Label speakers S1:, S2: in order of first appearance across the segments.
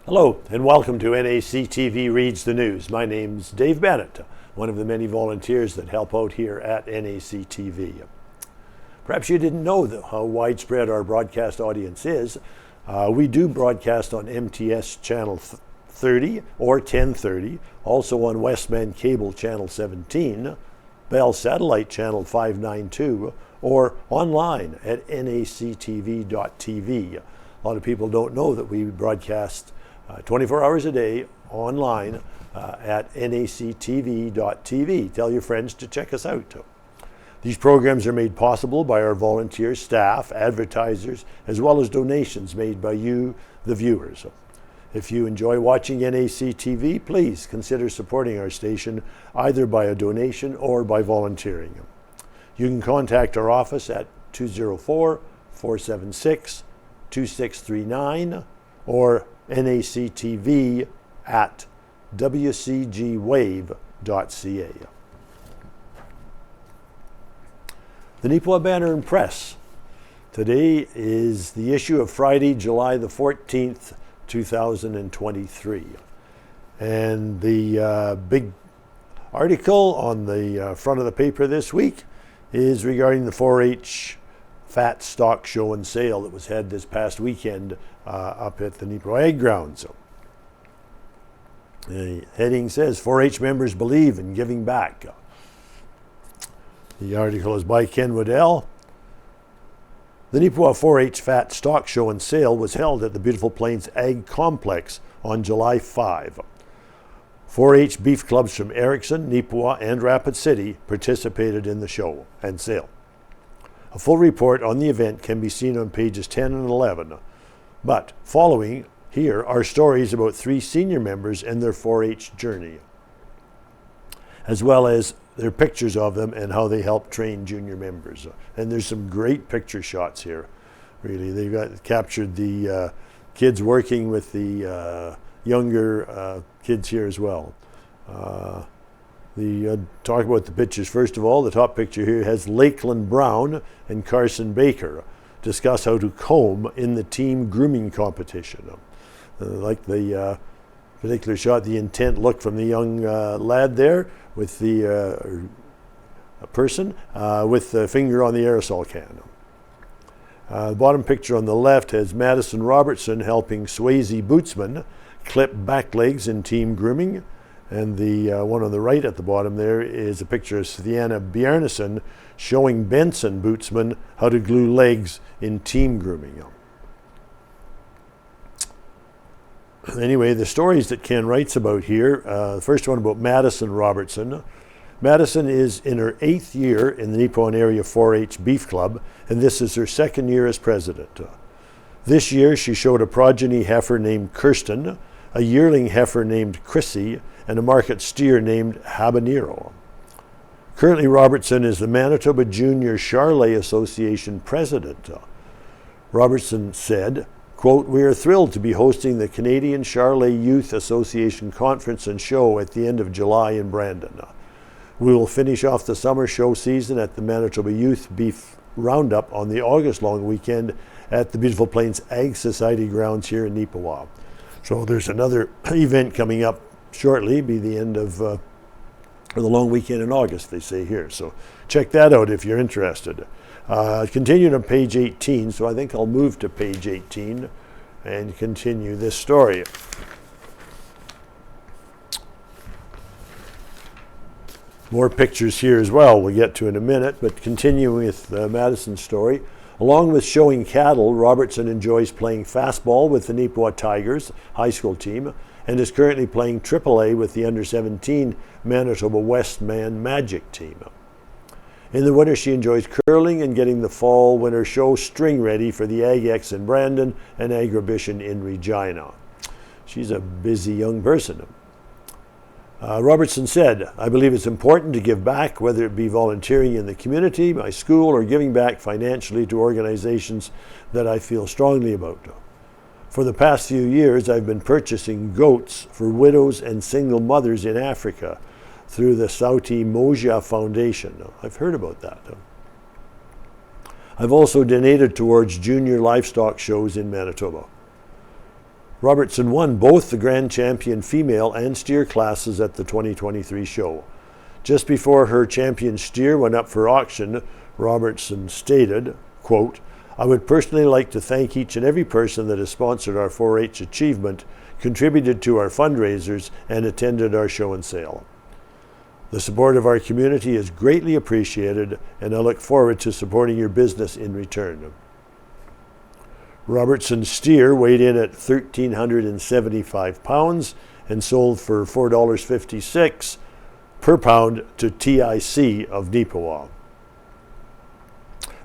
S1: Hello and welcome to NACTV Reads the News. My name's Dave Bennet, one of the many volunteers that help out here at NACTV. Perhaps you didn't know how widespread our broadcast audience is. We do broadcast on MTS channel 30 or 1030, also on Westman Cable channel 17, Bell Satellite channel 592, or online at nactv.tv. A lot of people don't know that we broadcast 24 hours a day online at nactv.tv. Tell your friends to check us out. These programs are made possible by our volunteers, staff, advertisers, as well as donations made by you, the viewers. If you enjoy watching NACTV, please consider supporting our station either by a donation or by volunteering. You can contact our office at 204-476-2639 or NACTV at wcgwave.ca. The Neepawa Banner and Press. Today is the issue of Friday, July the 14th, 2023. And the big article on the front of the paper this week is regarding the 4-H fat stock show and sale that was held this past weekend up at the Neepawa Ag Grounds. The heading says 4-H members believe in giving back. The article is by Ken Waddell. The Neepawa 4-H Fat Stock Show and Sale was held at the Beautiful Plains Ag Complex on July 5. 4-H beef clubs from Erickson, Neepawa, and Rapid City participated in the show and sale. A full report on the event can be seen on pages 10 and 11. But following here are stories about 3 senior members and their 4-H journey, as well as their pictures of them and how they help train junior members. And there's some great picture shots here, really. They've captured the kids working with the younger kids here as well. Talk about the pictures. First of all, the top picture here has Lakeland Brown and Carson Baker discuss how to comb in the team grooming competition. Like the particular shot, the intent look from the young lad there with the person with the finger on the aerosol can. The bottom picture on the left has Madison Robertson helping Swayze Bootsman clip back legs in team grooming. And the one on the right at the bottom there is a picture of Sienna Bjarnason showing Benson Bootsman how to glue legs in team grooming. Anyway, the stories that Ken writes about here, the first one about Madison Robertson. Madison is in her 8th year in the Neepawa Area 4-H Beef Club, and this is her 2nd year as president. This year she showed a progeny heifer named Kirsten, a yearling heifer named Chrissy, and a market steer named Habanero. Currently, Robertson is the Manitoba Junior Charolais Association president. Robertson said, quote, "We are thrilled to be hosting the Canadian Charolais Youth Association Conference and Show at the end of July in Brandon. We will finish off the summer show season at the Manitoba Youth Beef Roundup on the August long weekend at the Beautiful Plains Ag Society grounds here in Neepawa." So there's another event coming up shortly, be the end of the long weekend in August, they say here. So check that out if you're interested. Continued on page 18, so I think I'll move to page 18 and continue this story. More pictures here as well we'll get to in a minute, but continuing with Madison's story. Along with showing cattle, Robertson enjoys playing fastball with the Neepawa Tigers high school team and is currently playing AAA with the under-17 Manitoba Westman Magic team. In the winter, she enjoys curling and getting the fall winter show string ready for the Ag-X in Brandon and Agribition in Regina. She's a busy young person. Robertson said, "I believe it's important to give back, whether it be volunteering in the community, my school, or giving back financially to organizations that I feel strongly about. For the past few years, I've been purchasing goats for widows and single mothers in Africa through the Sauti Moja Foundation." I've heard about that. I've also donated towards junior livestock shows in Manitoba. Robertson won both the Grand Champion female and steer classes at the 2023 show. Just before her champion steer went up for auction, Robertson stated, quote, "I would personally like to thank each and every person that has sponsored our 4-H achievement, contributed to our fundraisers, and attended our show and sale. The support of our community is greatly appreciated, and I look forward to supporting your business in return." Robertson's steer weighed in at 1,375 pounds and sold for $4.56 per pound to TIC of Neepawa.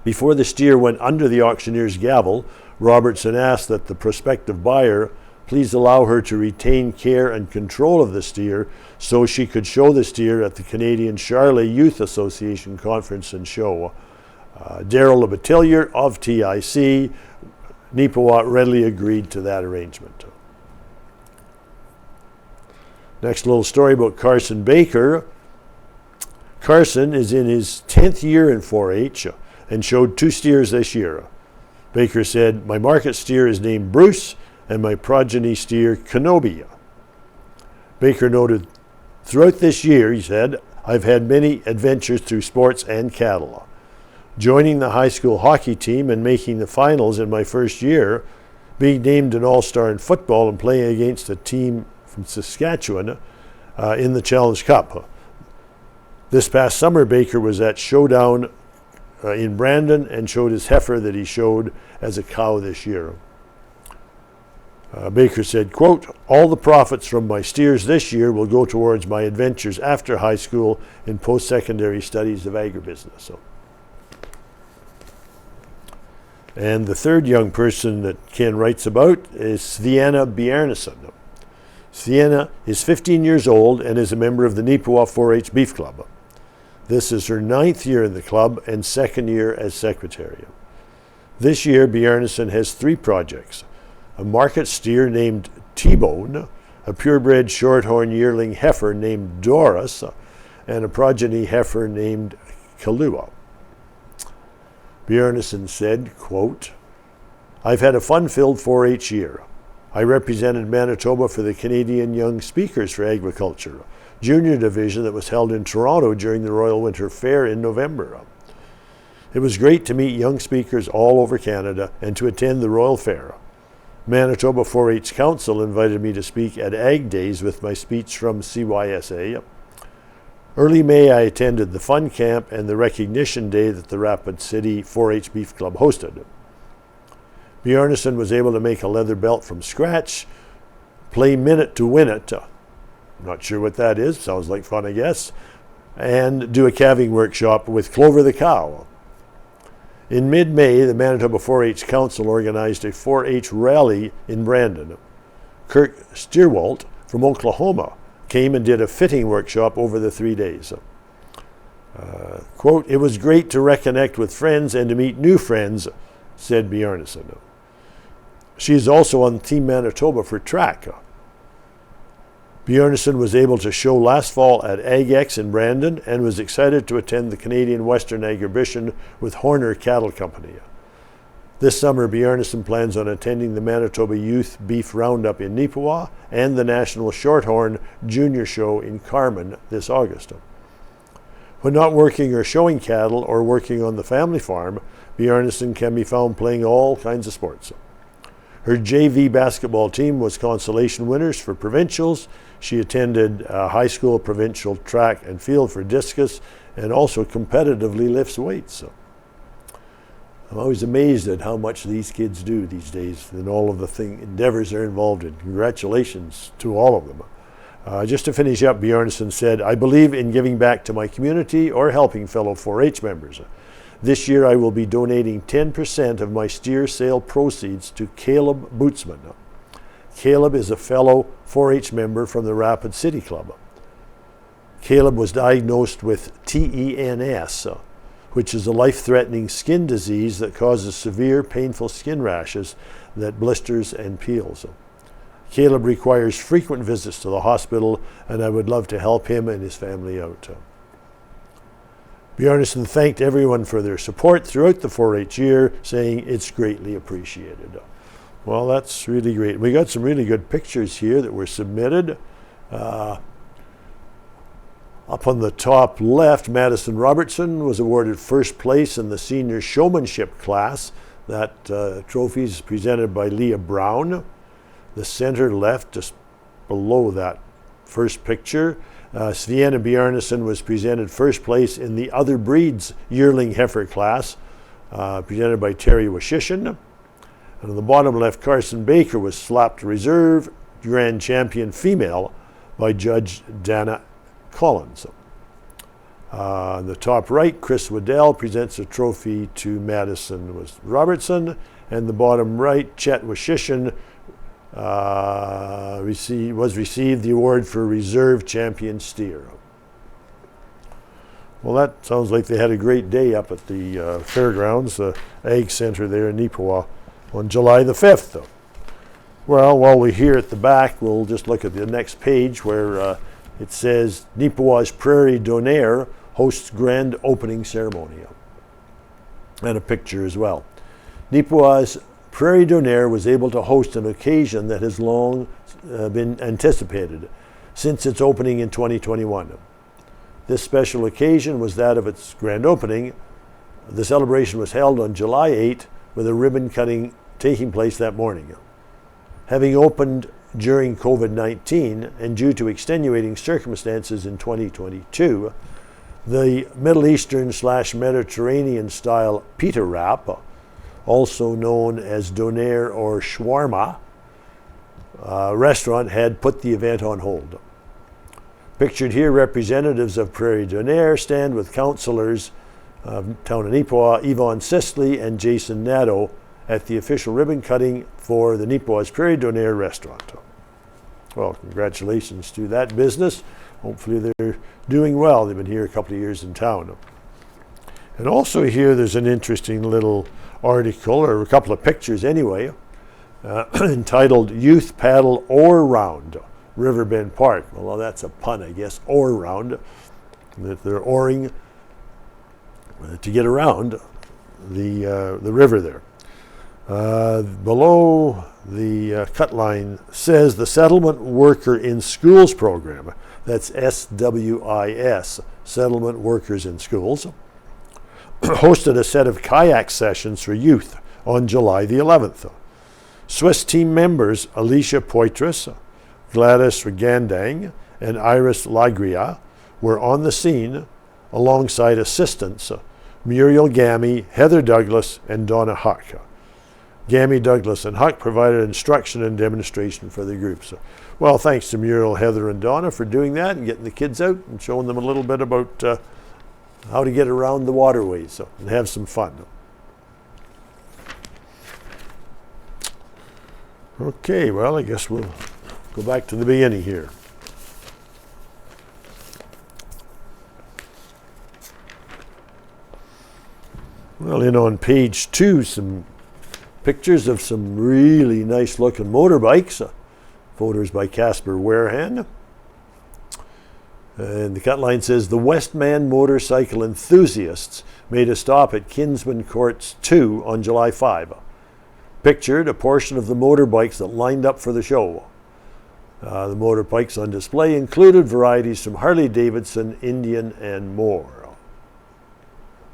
S1: Before the steer went under the auctioneer's gavel, Robertson asked that the prospective buyer please allow her to retain care and control of the steer so she could show the steer at the Canadian Charlet Youth Association conference and show. Daryl Lebatilier of TIC, Neepawa readily agreed to that arrangement. Next little story about Carson Baker. Carson is in his 10th year in 4-H and showed 2 steers this year. Baker said, "My market steer is named Bruce and my progeny steer Kenobi." Baker noted, "Throughout this year," he said, "I've had many adventures through sports and cattle. Joining the high school hockey team and making the finals in my first year, being named an all-star in football and playing against a team from Saskatchewan in the Challenge Cup. This past summer, Baker was at Showdown in Brandon and showed his heifer that he showed as a cow this year." Baker said, quote, "All the profits from my steers this year will go towards my adventures after high school in post-secondary studies of agribusiness." So. And the third young person that Ken writes about is Sienna Bjarnason. Sienna is 15 years old and is a member of the Neepawa 4-H Beef Club. This is her 9th year in the club and 2nd year as secretary. This year, Bjarnason has 3 projects: a market steer named T-Bone, a purebred shorthorn yearling heifer named Doris, and a progeny heifer named Kalua. Bjarnason said, quote, "I've had a fun-filled 4-H year. I represented Manitoba for the Canadian Young Speakers for Agriculture, junior division that was held in Toronto during the Royal Winter Fair in November. It was great to meet young speakers all over Canada and to attend the Royal Fair. Manitoba 4-H Council invited me to speak at Ag Days with my speech from CYSA. Early May, I attended the Fun Camp and the Recognition Day that the Rapid City 4-H Beef Club hosted. Bjarnason was able to make a leather belt from scratch, play Minute to Win It, not sure what that is, sounds like fun, I guess, and do a calving workshop with Clover the cow. In mid-May, the Manitoba 4-H Council organized a 4-H rally in Brandon. Kirk Stierwalt from Oklahoma came and did a fitting workshop over the 3 days. Quote, "It was great to reconnect with friends and to meet new friends," said Bjarnason. She is also on Team Manitoba for track. Bjarnason was able to show last fall at AgX in Brandon and was excited to attend the Canadian Western Agribition with Horner Cattle Company. This summer, Bjarnason plans on attending the Manitoba Youth Beef Roundup in Neepawa and the National Shorthorn Junior Show in Carman this August. When not working or showing cattle or working on the family farm, Bjarnason can be found playing all kinds of sports. Her JV basketball team was consolation winners for provincials. She attended high school provincial track and field for discus and also competitively lifts weights. I'm always amazed at how much these kids do these days and all of the endeavors they're involved in. Congratulations to all of them. Just to finish up, Bjarnason said, "I believe in giving back to my community or helping fellow 4-H members. This year I will be donating 10% of my steer sale proceeds to Caleb Bootsman. Caleb is a fellow 4-H member from the Rapid City Club. Caleb was diagnosed with TENS, which is a life-threatening skin disease that causes severe, painful skin rashes that blisters and peels. Caleb requires frequent visits to the hospital, and I would love to help him and his family out." Bjarnason thanked everyone for their support throughout the 4-H year, saying it's greatly appreciated. Well, that's really great. We got some really good pictures here that were submitted. Up on the top left, Madison Robertson was awarded first place in the senior showmanship class. That trophy is presented by Leah Brown. The center left, just below that first picture, Sienna Bjarnason was presented first place in the Other Breeds yearling heifer class, presented by Terry Washishin. And on the bottom left, Carson Baker was slapped reserve grand champion female by Judge Dana Collins. On the top right, Chris Waddell presents a trophy to Madison Robertson. And the bottom right, Chet Washishin received the award for reserve champion steer. Well, that sounds like they had a great day up at the fairgrounds, the Ag Center there in Neepawa on July the 5th. Well, while we're here at the back, we'll just look at the next page where it says Neepawa's Prairie Donaire hosts grand opening ceremony. And a picture as well. Neepawa's Prairie Donaire was able to host an occasion that has long been anticipated since its opening in 2021. This special occasion was that of its grand opening. The celebration was held on July 8 with a ribbon cutting taking place that morning. Having opened during COVID-19 and due to extenuating circumstances in 2022, the Middle Eastern / Mediterranean style pita wrap, also known as donair or shawarma, restaurant had put the event on hold. Pictured here, representatives of Prairie Donaire stand with councillors of Town of Neepawa, Yvonne Sisley and Jason Nadeau, at the official ribbon cutting for the Neepawa's Prairie Donaire restaurant. Well, congratulations to that business. Hopefully they're doing well. They've been here a couple of years in town. And also here there's an interesting little article, or a couple of pictures anyway, entitled Youth Paddle Oar Round, Riverbend Park. Well, that's a pun, I guess, oar round. That they're oaring to get around the river there. Below the cut line says the Settlement Worker in Schools program. That's SWIS, Settlement Workers in Schools, hosted a set of kayak sessions for youth on July the 11th. Swiss team members Alicia Poitras, Gladys Regandang, and Iris Lagria were on the scene alongside assistants Muriel Gammy, Heather Douglas, and Donna Huck. Gammy, Douglas, and Huck provided instruction and demonstration for the group. So, well, thanks to Muriel, Heather, and Donna for doing that and getting the kids out and showing them a little bit about how to get around the waterways and have some fun. Okay, well, I guess we'll go back to the beginning here. Well, on page 2, some pictures of some really nice looking motorbikes. Photos by Casper Warehan. And the cut line says, the Westman motorcycle enthusiasts made a stop at Kinsmen Kourts II on July 5. Pictured a portion of the motorbikes that lined up for the show. The motorbikes on display included varieties from Harley Davidson, Indian, and more.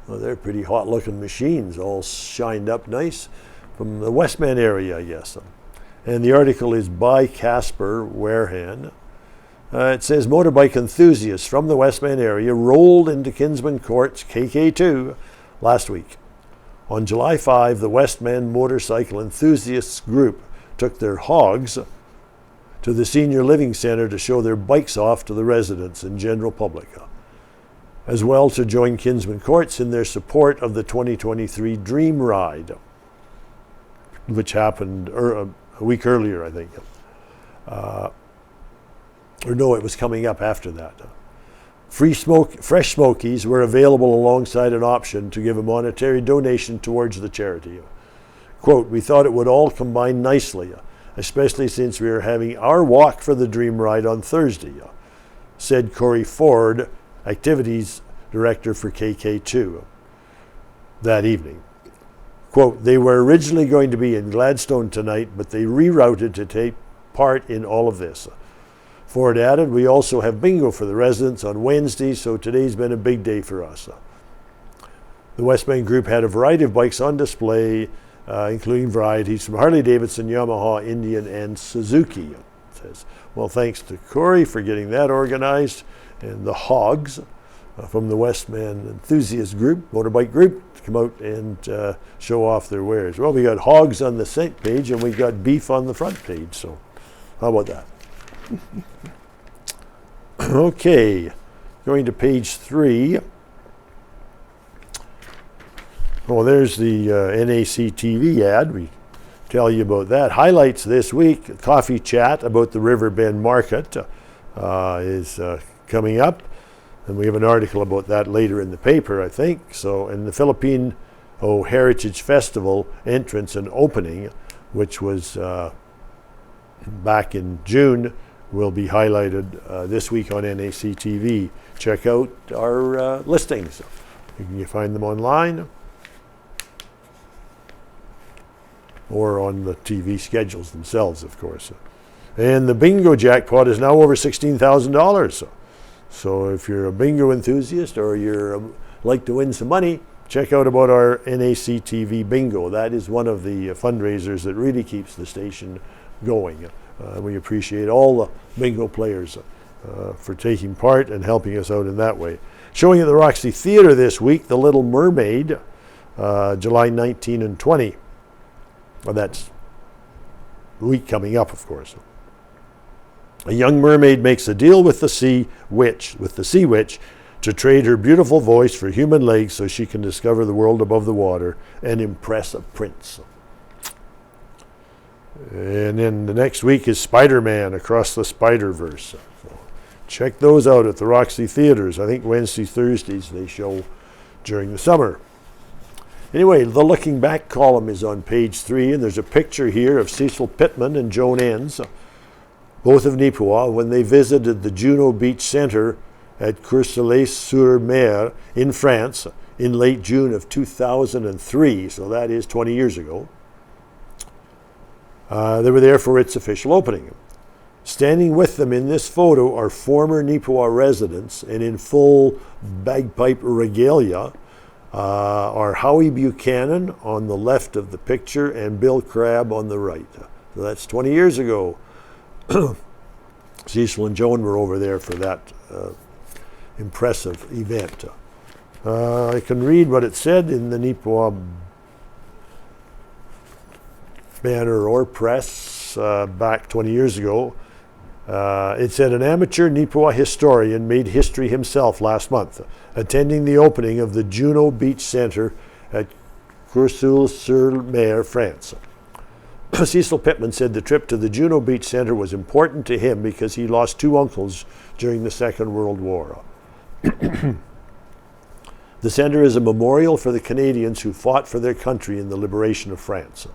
S1: Well, they're pretty hot looking machines, all shined up nice from the Westman area, I guess. And the article is by Casper Warehan. It says motorbike enthusiasts from the Westman area rolled into Kinsmen Kourts KK2 last week. On July 5, the Westman Motorcycle Enthusiasts group took their hogs to the Senior Living Center to show their bikes off to the residents and general public, as well to join Kinsmen Kourts in their support of the 2023 Dream Ride, which happened a week earlier, I think. Or no, it was coming up after that. Fresh Smokies were available alongside an option to give a monetary donation towards the charity. Quote, we thought it would all combine nicely, especially since we are having our walk for the Dream Ride on Thursday, said Corey Ford, Activities Director for KK2, that evening. Quote, they were originally going to be in Gladstone tonight, but they rerouted to take part in all of this. Ford added, we also have bingo for the residents on Wednesday, so today's been a big day for us. The Westman Group had a variety of bikes on display, including varieties from Harley-Davidson, Yamaha, Indian, and Suzuki. It says, well, thanks to Corey for getting that organized, and the Hogs from the Westman Enthusiast Group, motorbike group, to come out and show off their wares. Well, we got Hogs on the second page, and we got beef on the front page, so how about that? Okay, going to page 3. Well, there's the NACTV ad. We tell you about that. Highlights this week, a coffee chat about the Riverbend market is coming up. And we have an article about that later in the paper, I think. So, and the Philippine Heritage Festival entrance and opening, which was back in June, will be highlighted this week on NACTV. Check out our listings. You can find them online or on the TV schedules themselves, of course. And the bingo jackpot is now over $16,000. So if you're a bingo enthusiast or you're like to win some money, check out about our NACTV bingo. That is one of the fundraisers that really keeps the station going. We appreciate all the bingo players for taking part and helping us out in that way. Showing at the Roxy Theatre this week, The Little Mermaid, July 19 and 20. Well, that's the week coming up, of course. A young mermaid makes a deal with the sea witch, to trade her beautiful voice for human legs so she can discover the world above the water and impress a prince. And then the next week is Spider-Man Across the Spider-Verse. So check those out at the Roxy Theatres. I think Wednesdays, Thursdays they show during the summer. Anyway, the Looking Back column is on page 3, and there's a picture here of Cecil Pittman and Joan Enns, both of Neepawa, when they visited the Juno Beach Center at Courcelles-sur-Mer in France in late June of 2003, so that is 20 years ago. They were there for its official opening. Standing with them in this photo are former Neepawa residents, and in full bagpipe regalia are Howie Buchanan on the left of the picture and Bill Crabb on the right. So that's 20 years ago. Cecil and Joan were over there for that impressive event. I can read what it said in the Neepawa banner or press back 20 years ago. It said, an amateur Neepawa historian made history himself last month, attending the opening of the Juno Beach Center at Courcelles-sur-Mer, France. Cecil Pittman said the trip to the Juno Beach Center was important to him because he lost 2 uncles during the Second World War. The center is a memorial for the Canadians who fought for their country in the liberation of France.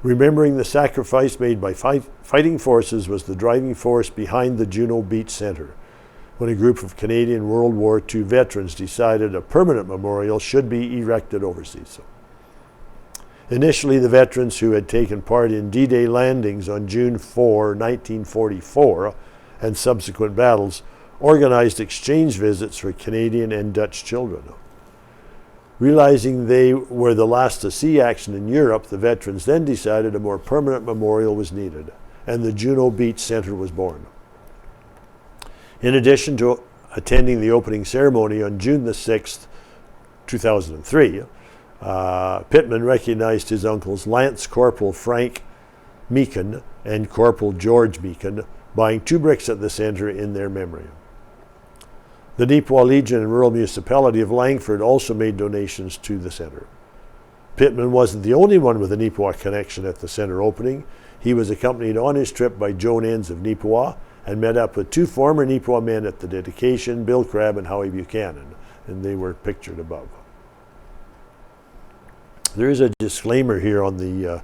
S1: Remembering the sacrifice made by fighting forces was the driving force behind the Juno Beach Center, when a group of Canadian World War II veterans decided a permanent memorial should be erected overseas. Initially, the veterans who had taken part in D-Day landings on June 4, 1944, and subsequent battles, organized exchange visits for Canadian and Dutch children. Realizing they were the last to see action in Europe, the veterans then decided a more permanent memorial was needed, and the Juno Beach Center was born. In addition to attending the opening ceremony on June the 6th, 2003, Pittman recognized his uncles Lance Corporal Frank Meekin and Corporal George Meekin, buying 2 bricks at the center in their memory. The Neepawa Legion and Rural Municipality of Langford also made donations to the center. Pittman wasn't the only one with a Neepawa connection at the center opening. He was accompanied on his trip by Joan Enns of Neepawa and met up with 2 former Neepawa men at the dedication, Bill Crabb and Howie Buchanan, and they were pictured above. There is a disclaimer here on the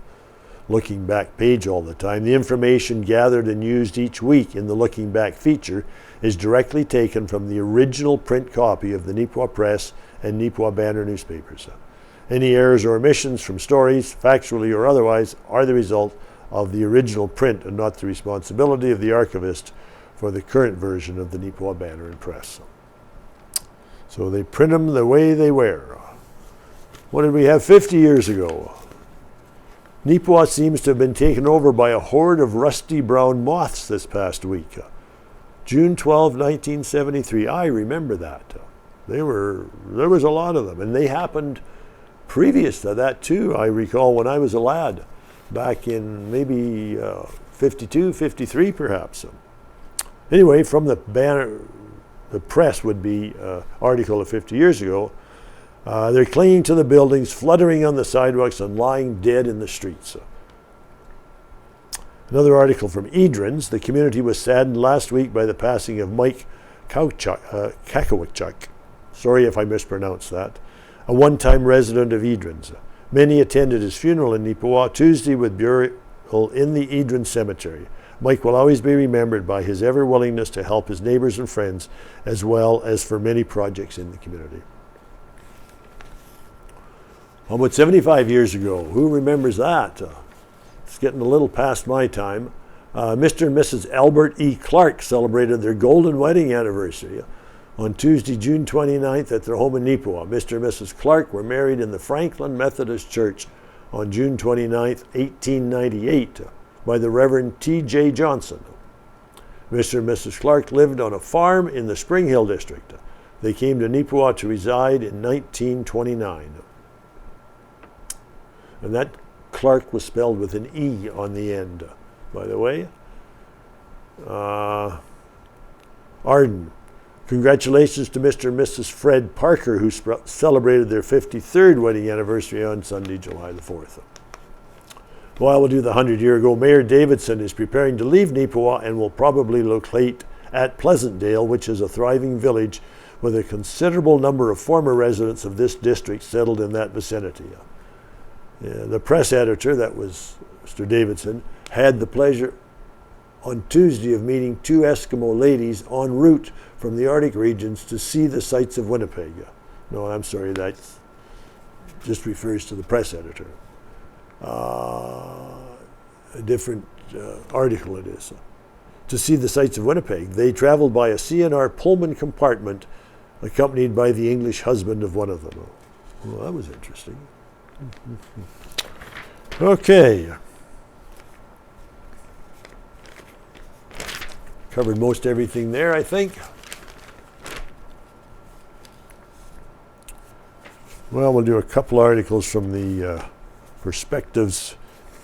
S1: Looking Back page all the time. The information gathered and used each week in the Looking Back feature is directly taken from the original print copy of the Neepawa Press and Neepawa Banner newspapers. Any errors or omissions from stories, factually or otherwise, are the result of the original print and not the responsibility of the archivist for the current version of the Neepawa Banner and Press. So they print them the way they were. What did we have 50 years ago? Neepawa seems to have been taken over by a horde of rusty brown moths this past week. June 12, 1973. I remember that. There was a lot of them, and they happened previous to that too. I recall when I was a lad, back in maybe 52, 53 perhaps. Anyway, from the banner, the press would be article of 50 years ago. They're clinging to the buildings, fluttering on the sidewalks, and lying dead in the streets. Another article from Edrins. The community was saddened last week by the passing of Mike Kakowicchuk. Sorry if I mispronounced that. A one-time resident of Edrins. Many attended his funeral in Neepawa Tuesday with burial in the Edrins Cemetery. Mike will always be remembered by his ever willingness to help his neighbors and friends, as well as for many projects in the community. About 75 years ago, who remembers that? It's getting a little past my time. Mr. and Mrs. Albert E. Clark celebrated their golden wedding anniversary on Tuesday, June 29th at their home in Neepawa. Mr. and Mrs. Clark were married in the Franklin Methodist Church on June 29th, 1898 by the Reverend T.J. Johnson. Mr. and Mrs. Clark lived on a farm in the Spring Hill district. They came to Neepawa to reside in 1929. And that Clark was spelled with an E on the end, by the way. Arden. Congratulations to Mr. and Mrs. Fred Parker, who celebrated their 53rd wedding anniversary on Sunday, July the 4th. Well, we'll do the 100-year-ago. Mayor Davidson is preparing to leave Neepawa and will probably locate at Pleasantdale, which is a thriving village with a considerable number of former residents of this district settled in that vicinity. The press editor, that was Mr. Davidson, had the pleasure on Tuesday of meeting two Eskimo ladies en route from the Arctic regions to see the sights of Winnipeg. No, I'm sorry, that just refers to the press editor. A different article it is. To see the sights of Winnipeg, they traveled by a CNR Pullman compartment accompanied by the English husband of one of them. Well, that was interesting. Okay. Covered most everything there, I think. Well, we'll do a couple articles from the perspectives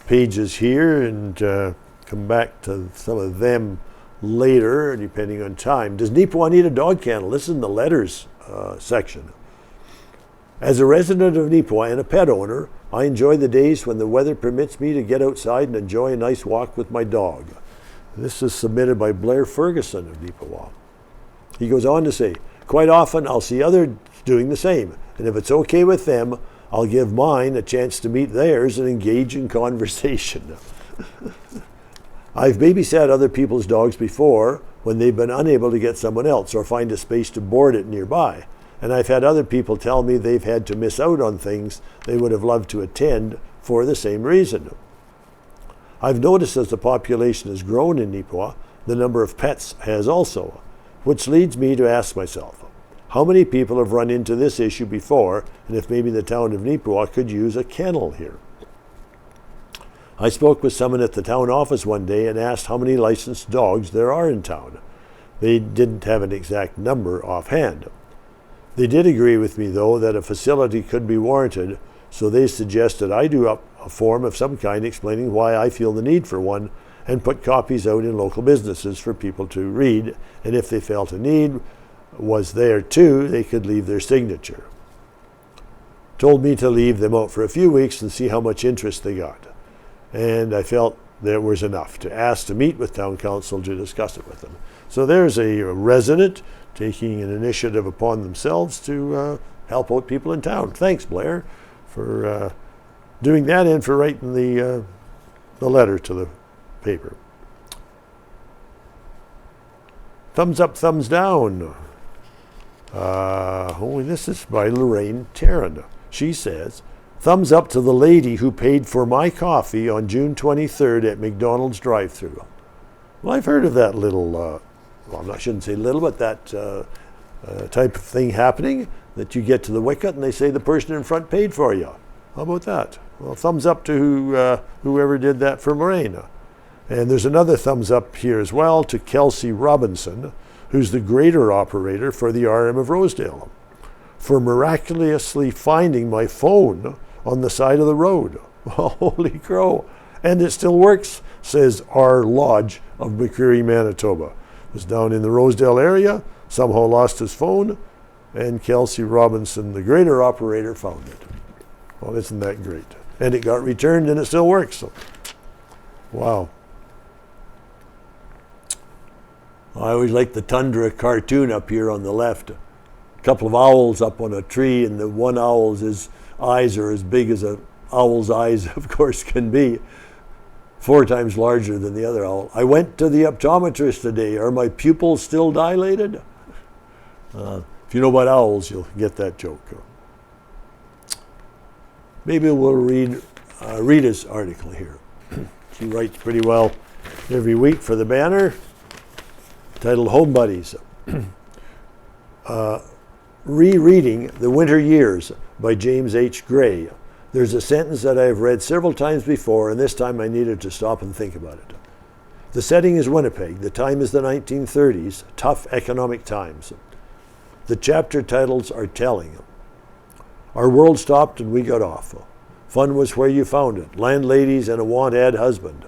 S1: pages here and come back to some of them later, depending on time. Does Neepawa need a dog kennel? This is in the letters section. As a resident of Neepawa and a pet owner, I enjoy the days when the weather permits me to get outside and enjoy a nice walk with my dog. This is submitted by Blair Ferguson of Neepawa. He goes on to say, quite often I'll see others doing the same, and if it's okay with them, I'll give mine a chance to meet theirs and engage in conversation. I've babysat other people's dogs before when they've been unable to get someone else or find a space to board it nearby. And I've had other people tell me they've had to miss out on things they would have loved to attend for the same reason. I've noticed as the population has grown in Neepawa, the number of pets has also, which leads me to ask myself, how many people have run into this issue before, and if maybe the town of Neepawa could use a kennel here? I spoke with someone at the town office one day and asked how many licensed dogs there are in town. They didn't have an exact number offhand. They did agree with me, though, that a facility could be warranted, so they suggested I do up a form of some kind explaining why I feel the need for one and put copies out in local businesses for people to read, and if they felt a need was there too, they could leave their signature. Told me to leave them out for a few weeks and see how much interest they got. And I felt there was enough to ask to meet with town council to discuss it with them. So there's a resident taking an initiative upon themselves to help out people in town. Thanks, Blair, for doing that and for writing the letter to the paper. Thumbs up, thumbs down. This is by Lorraine Tarrant. She says, thumbs up to the lady who paid for my coffee on June 23rd at McDonald's drive-thru. Well, I've heard of that little, well, I shouldn't say little, but that type of thing happening, that you get to the wicket and they say the person in front paid for you. How about that? Well, thumbs up to whoever did that for Lorraine. And there's another thumbs up here as well to Kelsey Robinson, who's the grader operator for the RM of Rosedale, for miraculously finding my phone on the side of the road. Well, holy crow. And it still works, says R. Lodge of McCreary, Manitoba. Was down in the Rosedale area, somehow lost his phone, and Kelsey Robinson, the grader operator, found it. Well, isn't that great? And it got returned and it still works. So, wow. I always like the Tundra cartoon up here on the left. A couple of owls up on a tree, and the one owl's eyes are as big as an owl's eyes, of course, can be. 4 times larger than the other owl. I went to the optometrist today. Are my pupils still dilated? If you know about owls, you'll get that joke. Maybe we'll read Rita's article here. She writes pretty well every week for the Banner, titled Home Buddies. Rereading The Winter Years by James H. Gray. There's a sentence that I have read several times before, and this time I needed to stop and think about it. The setting is Winnipeg. The time is the 1930s, tough economic times. The chapter titles are telling. Our world stopped and we got off. Fun was where you found it. Landladies and a want-ad husband.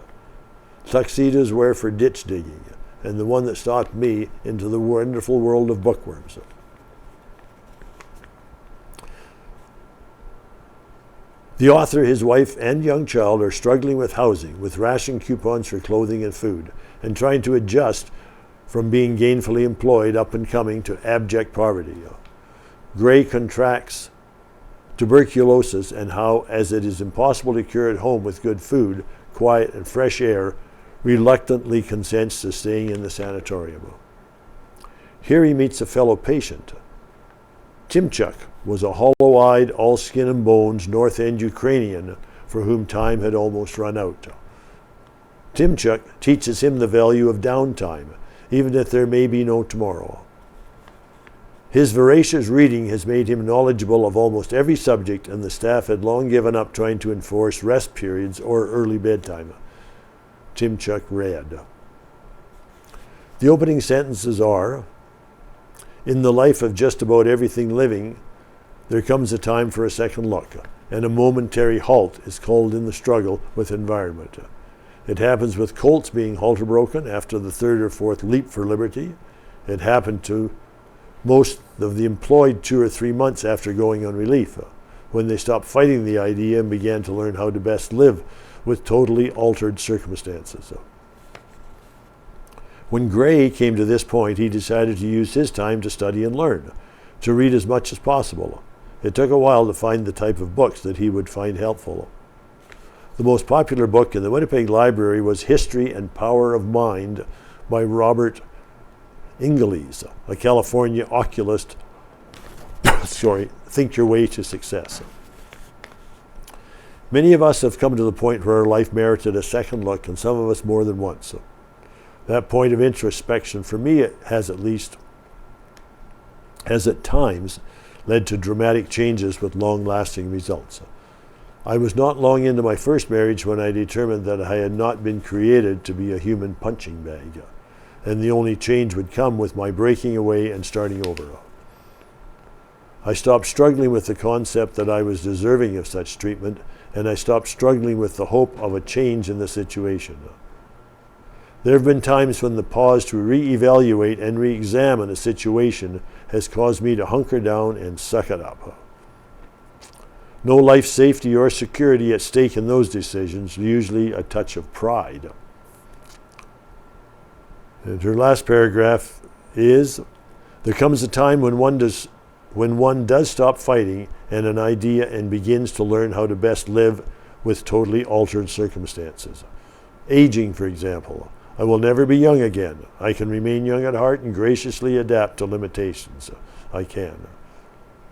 S1: Tuxedos were for ditch digging, and the one that stalked me into the wonderful world of bookworms. The author, his wife, and young child are struggling with housing, with ration coupons for clothing and food, and trying to adjust from being gainfully employed up and coming to abject poverty. Gray contracts tuberculosis and how, as it is impossible to cure at home with good food, quiet, and fresh air, reluctantly consents to staying in the sanatorium. Here he meets a fellow patient. Timchuk was a hollow-eyed, all skin and bones North End Ukrainian for whom time had almost run out. Timchuk teaches him the value of downtime, even if there may be no tomorrow. His voracious reading has made him knowledgeable of almost every subject, and the staff had long given up trying to enforce rest periods or early bedtime. Timchuk read. The opening sentences are, in the life of just about everything living, there comes a time for a second look, and a momentary halt is called in the struggle with environment. It happens with colts being halter broken after the 3rd or 4th leap for liberty. It happened to most of the employed 2 or 3 months after going on relief, when they stopped fighting the idea and began to learn how to best live with totally altered circumstances. When Gray came to this point, he decided to use his time to study and learn, to read as much as possible. It took a while to find the type of books that he would find helpful. The most popular book in the Winnipeg Library was History and Power of Mind by Robert Inglis, a California oculist. Think your way to success. Many of us have come to the point where our life merited a second look, and some of us more than once. That point of introspection, for me, it has at times led to dramatic changes with long-lasting results. I was not long into my first marriage when I determined that I had not been created to be a human punching bag, and the only change would come with my breaking away and starting over. I stopped struggling with the concept that I was deserving of such treatment, and I stopped struggling with the hope of a change in the situation. There have been times when the pause to re-evaluate and re-examine a situation has caused me to hunker down and suck it up. No life safety or security at stake in those decisions, usually a touch of pride. And her last paragraph is, there comes a time when one does stop fighting and an idea and begins to learn how to best live with totally altered circumstances. Aging, for example. I will never be young again. I can remain young at heart and graciously adapt to limitations. I can.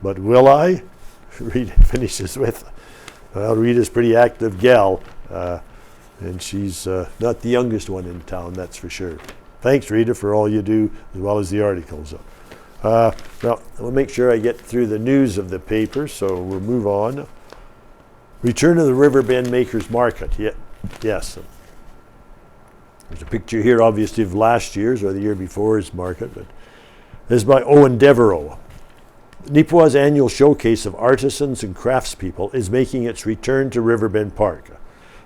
S1: But will I? Rita finishes with, well, Rita's a pretty active gal, and she's not the youngest one in town, that's for sure. Thanks, Rita, for all you do, as well as the articles. Well, I'll make sure I get through the news of the paper, so we'll move on. Return of the Riverbend Makers Market. Yes. There's a picture here, obviously, of last year's or the year before's market. But this is by Owen Devereaux. Neepawa's annual showcase of artisans and craftspeople is making its return to Riverbend Park.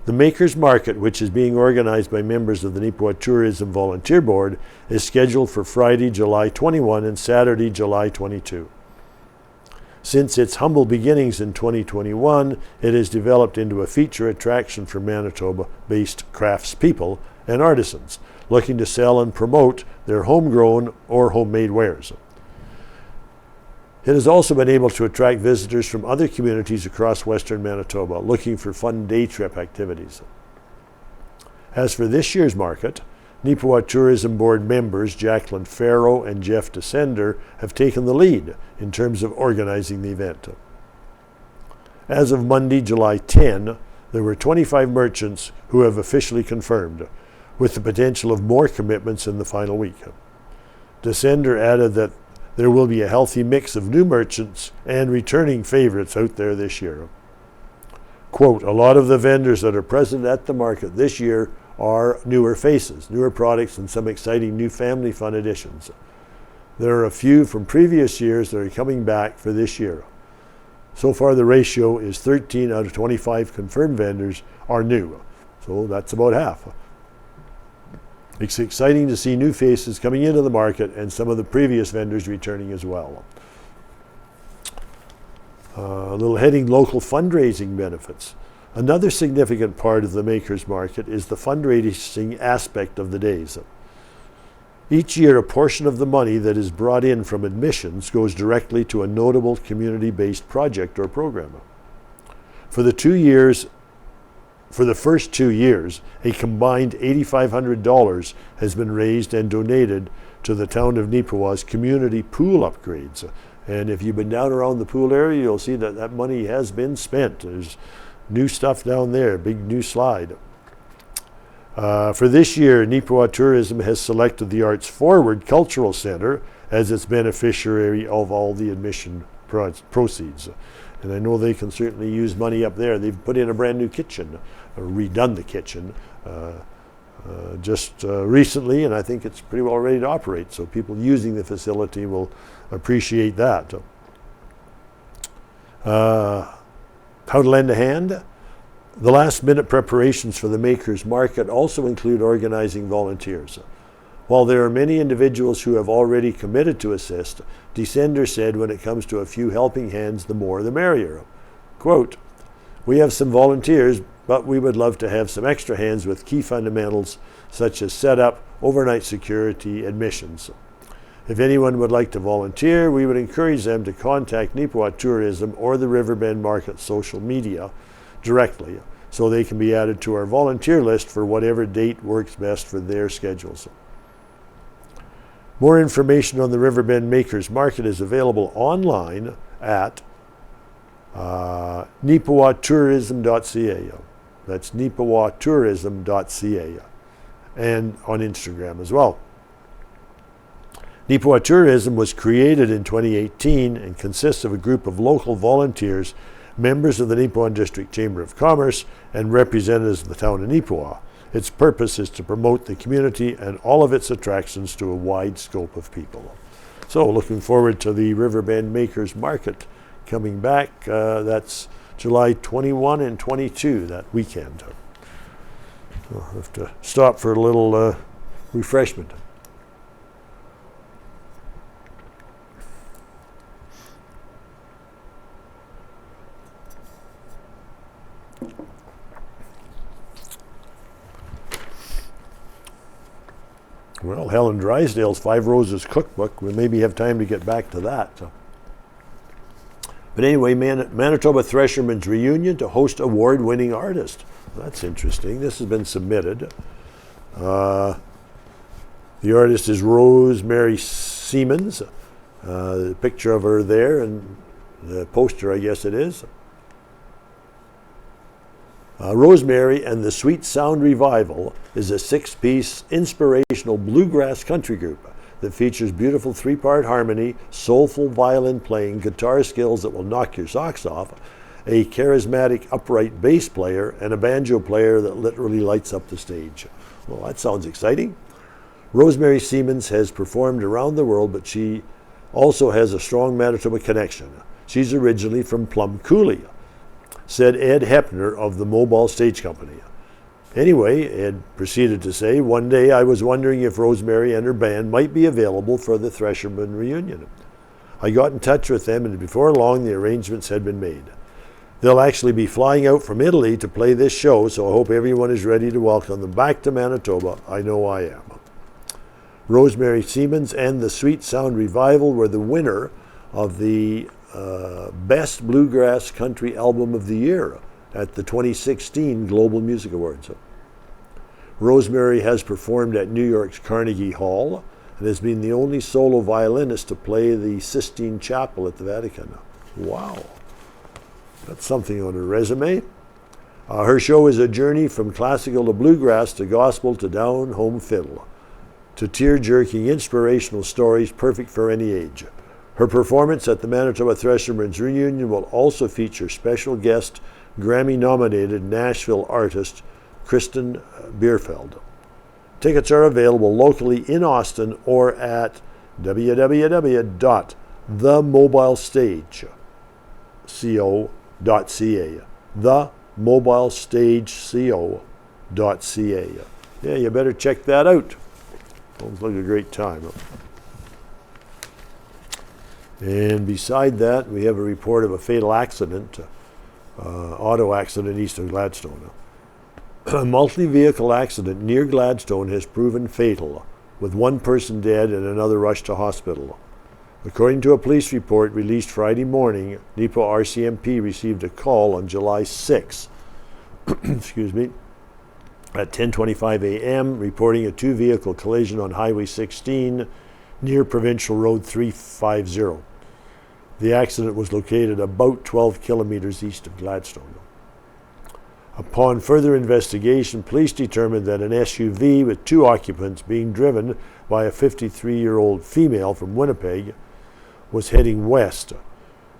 S1: The Makers Market, which is being organized by members of the Neepawa Tourism Volunteer Board, is scheduled for Friday, July 21 and Saturday, July 22. Since its humble beginnings in 2021, it has developed into a feature attraction for Manitoba-based craftspeople and artisans looking to sell and promote their homegrown or homemade wares. It has also been able to attract visitors from other communities across western Manitoba looking for fun day trip activities. As for this year's market, Neepawa Tourism Board members Jacqueline Farrow and Jeff Descender have taken the lead in terms of organizing the event. As of Monday, July 10, there were 25 merchants who have officially confirmed, with the potential of more commitments in the final week. Descender added that there will be a healthy mix of new merchants and returning favorites out there this year. Quote, a lot of the vendors that are present at the market this year are newer faces, newer products, and some exciting new family fun additions. There are a few from previous years that are coming back for this year. So far the ratio is 13 out of 25 confirmed vendors are new, so that's about half. It's exciting to see new faces coming into the market and some of the previous vendors returning as well. A little heading, local fundraising benefits. Another significant part of the Makers Market is the fundraising aspect of the days. Each year, a portion of the money that is brought in from admissions goes directly to a notable community-based project or program. For the first 2 years, a combined $8,500 has been raised and donated to the town of Neepawa's community pool upgrades. And if you've been down around the pool area, you'll see that that money has been spent. There's new stuff down there, big new slide. For this year, Neepawa Tourism has selected the Arts Forward Cultural Center as its beneficiary of all the admission proceeds. And I know they can certainly use money up there. They've put in a brand new kitchen, or redone the kitchen just recently, and I think it's pretty well ready to operate. So people using the facility will appreciate that. How to lend a hand? The last minute preparations for the Makers Market also include organizing volunteers. While there are many individuals who have already committed to assist, Descender said when it comes to a few helping hands, the more the merrier. Quote, we have some volunteers, but we would love to have some extra hands with key fundamentals such as setup, overnight security, admissions. If anyone would like to volunteer, we would encourage them to contact Neepawa Tourism or the Riverbend Market social media directly so they can be added to our volunteer list for whatever date works best for their schedules. More information on the Riverbend Makers Market is available online at neepawatourism.ca. That's neepawatourism.ca, and on Instagram as well. Neepawa Tourism was created in 2018 and consists of a group of local volunteers, members of the Neepawa District Chamber of Commerce, and representatives of the town of Neepawa. Its purpose is to promote the community and all of its attractions to a wide scope of people. So looking forward to the Riverbend Makers Market coming back. That's July 21 and 22, that weekend. I'll have to stop for a little refreshment. Well, Helen Drysdale's Five Roses Cookbook, we'll maybe have time to get back to that. But anyway, Manitoba Threshermen's Reunion to host award-winning artist. That's interesting. This has been submitted. The artist is Rosemary Siemens. The picture of her there, and the poster, I guess it is. Rosemary and the Sweet Sound Revival is a 6-piece inspirational bluegrass country group that features beautiful 3-part harmony, soulful violin playing, guitar skills that will knock your socks off, a charismatic upright bass player, and a banjo player that literally lights up the stage. Well, that sounds exciting. Rosemary Siemens has performed around the world, but she also has a strong Manitoba connection. She's originally from Plum Coulee, said Ed Hepner of the Mobile Stage Company. Anyway, Ed proceeded to say, one day I was wondering if Rosemary and her band might be available for the Thresherman reunion. I got in touch with them, and before long the arrangements had been made. They'll actually be flying out from Italy to play this show, so I hope everyone is ready to welcome them back to Manitoba. I know I am. Rosemary Siemens and the Sweet Sound Revival were the winner of the Best Bluegrass Country Album of the Year at the 2016 Global Music Awards. Rosemary has performed at New York's Carnegie Hall and has been the only solo violinist to play the Sistine Chapel at the Vatican. Wow, that's something on her resume. Her show is a journey from classical to bluegrass to gospel to down-home fiddle to tear-jerking inspirational stories perfect for any age. Her performance at the Manitoba Threshermen's reunion will also feature special guest Grammy-nominated Nashville artist Kristen Bierfeld. Tickets are available locally in Austin or at www.themobilestageco.ca. Themobilestageco.ca. Yeah, you better check that out. Sounds like a great time. And beside that, we have a report of a fatal accident, auto accident east of Gladstone. A multi-vehicle accident near Gladstone has proven fatal, with one person dead and another rushed to hospital. According to a police report released Friday morning, Neepawa RCMP received a call on July 6, excuse me, at 10:25 a.m., reporting a 2-vehicle collision on Highway 16 near Provincial Road 350. The accident was located about 12 kilometers east of Gladstone. Upon further investigation, police determined that an SUV with 2 occupants being driven by a 53-year-old female from Winnipeg was heading west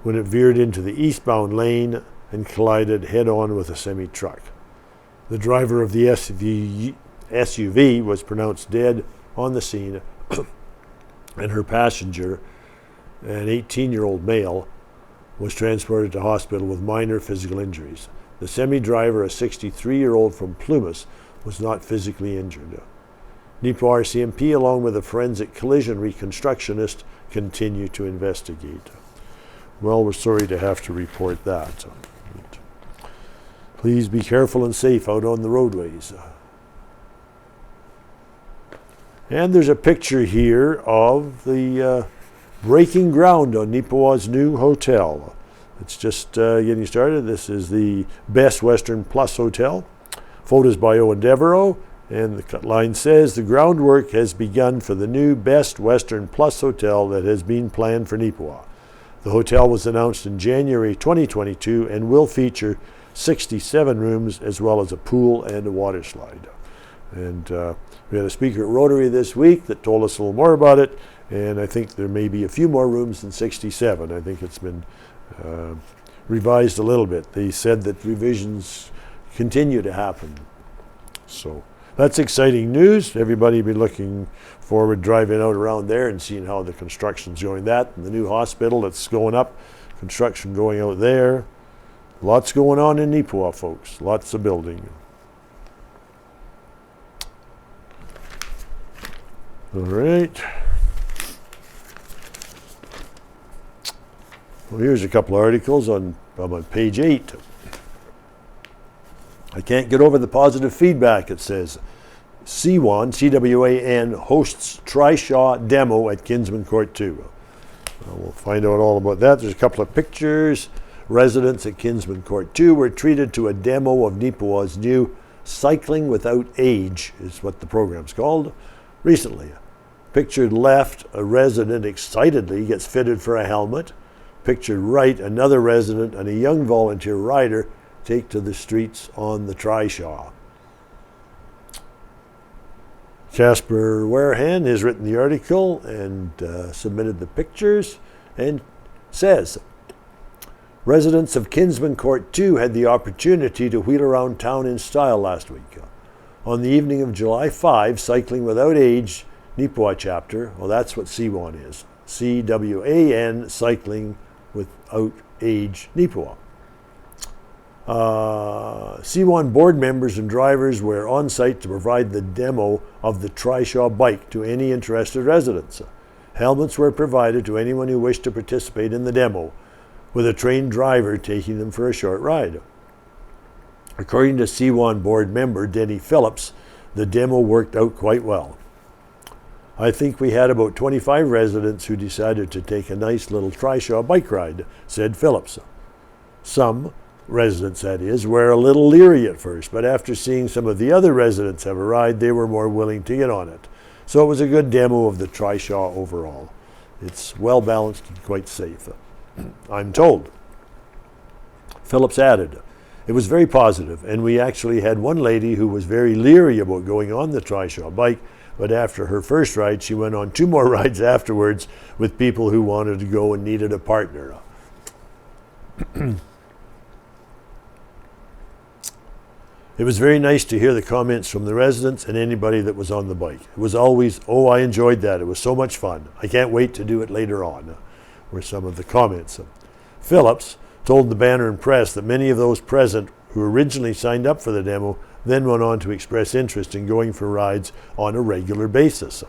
S1: when it veered into the eastbound lane and collided head-on with a semi-truck. The driver of the SUV was pronounced dead on the scene, and her passenger, an 18-year-old male, was transported to hospital with minor physical injuries. The semi-driver, a 63-year-old from Plumas, was not physically injured. Neepawa RCMP, along with a forensic collision reconstructionist, continue to investigate. Well, we're sorry to have to report that. Please be careful and safe out on the roadways. And there's a picture here of the breaking ground on Neepawa's new hotel. It's just getting started. This is the Best Western Plus Hotel. Photos by Owen Devereaux, and the line says, the groundwork has begun for the new Best Western Plus Hotel that has been planned for Neepawa. The hotel was announced in January 2022 and will feature 67 rooms as well as a pool and a water slide. And we had a speaker at Rotary this week that told us a little more about it, and I think there may be a few more rooms than 67. I think it's been revised a little bit. They said that revisions continue to happen. So that's exciting news. Everybody will be looking forward driving out around there and seeing how the construction's going. That and the new hospital that's going up, construction going out there. Lots going on in Neepawa, folks. Lots of building. All right. Well, here's a couple of articles on page 8. I can't get over the positive feedback, it says. C1, CWAN, hosts trishaw demo at Kinsmen Kourts II. We'll find out all about that. There's a couple of pictures. Residents at Kinsmen Kourts II were treated to a demo of Neepawa's new Cycling Without Age, is what the program's called, recently. Pictured left, a resident excitedly gets fitted for a helmet, Pictured right, another resident and a young volunteer rider take to the streets on the trishaw. Casper Warehan has written the article and submitted the pictures and says, residents of Kinsmen Kourts II had the opportunity to wheel around town in style last week. On the evening of July 5, Cycling Without Age Neepawa chapter, well, that's what C1 is, CWAN, Cycling Without Age Neepawa. C1 board members and drivers were on site to provide the demo of the trishaw bike to any interested residents. Helmets were provided to anyone who wished to participate in the demo, with a trained driver taking them for a short ride. According to C1 board member Denny Phillips, the demo worked out quite well. I think we had about 25 residents who decided to take a nice little trishaw bike ride, said Phillips. Some residents, that is, were a little leery at first, but after seeing some of the other residents have a ride, they were more willing to get on it. So it was a good demo of the trishaw overall. It's well balanced and quite safe, I'm told. Phillips added, it was very positive, and we actually had one lady who was very leery about going on the trishaw bike, but after her first ride, she went on 2 more rides afterwards with people who wanted to go and needed a partner. It was very nice to hear the comments from the residents and anybody that was on the bike. It was always, oh, I enjoyed that. It was so much fun. I can't wait to do it later on, were some of the comments. Phillips told the Banner and Press that many of those present who originally signed up for the demo then went on to express interest in going for rides on a regular basis.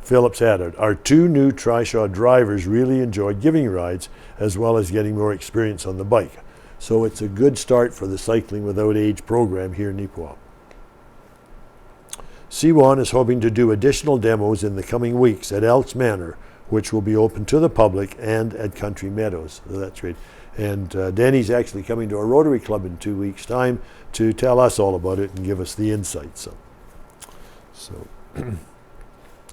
S1: Phillips added, our 2 new trishaw drivers really enjoyed giving rides as well as getting more experience on the bike. So it's a good start for the Cycling Without Age program here in Neepawa. C1 is hoping to do additional demos in the coming weeks at Elks Manor, which will be open to the public, and at Country Meadows. So that's great. And Danny's actually coming to our Rotary Club in 2 weeks' time to tell us all about it and give us the insights. So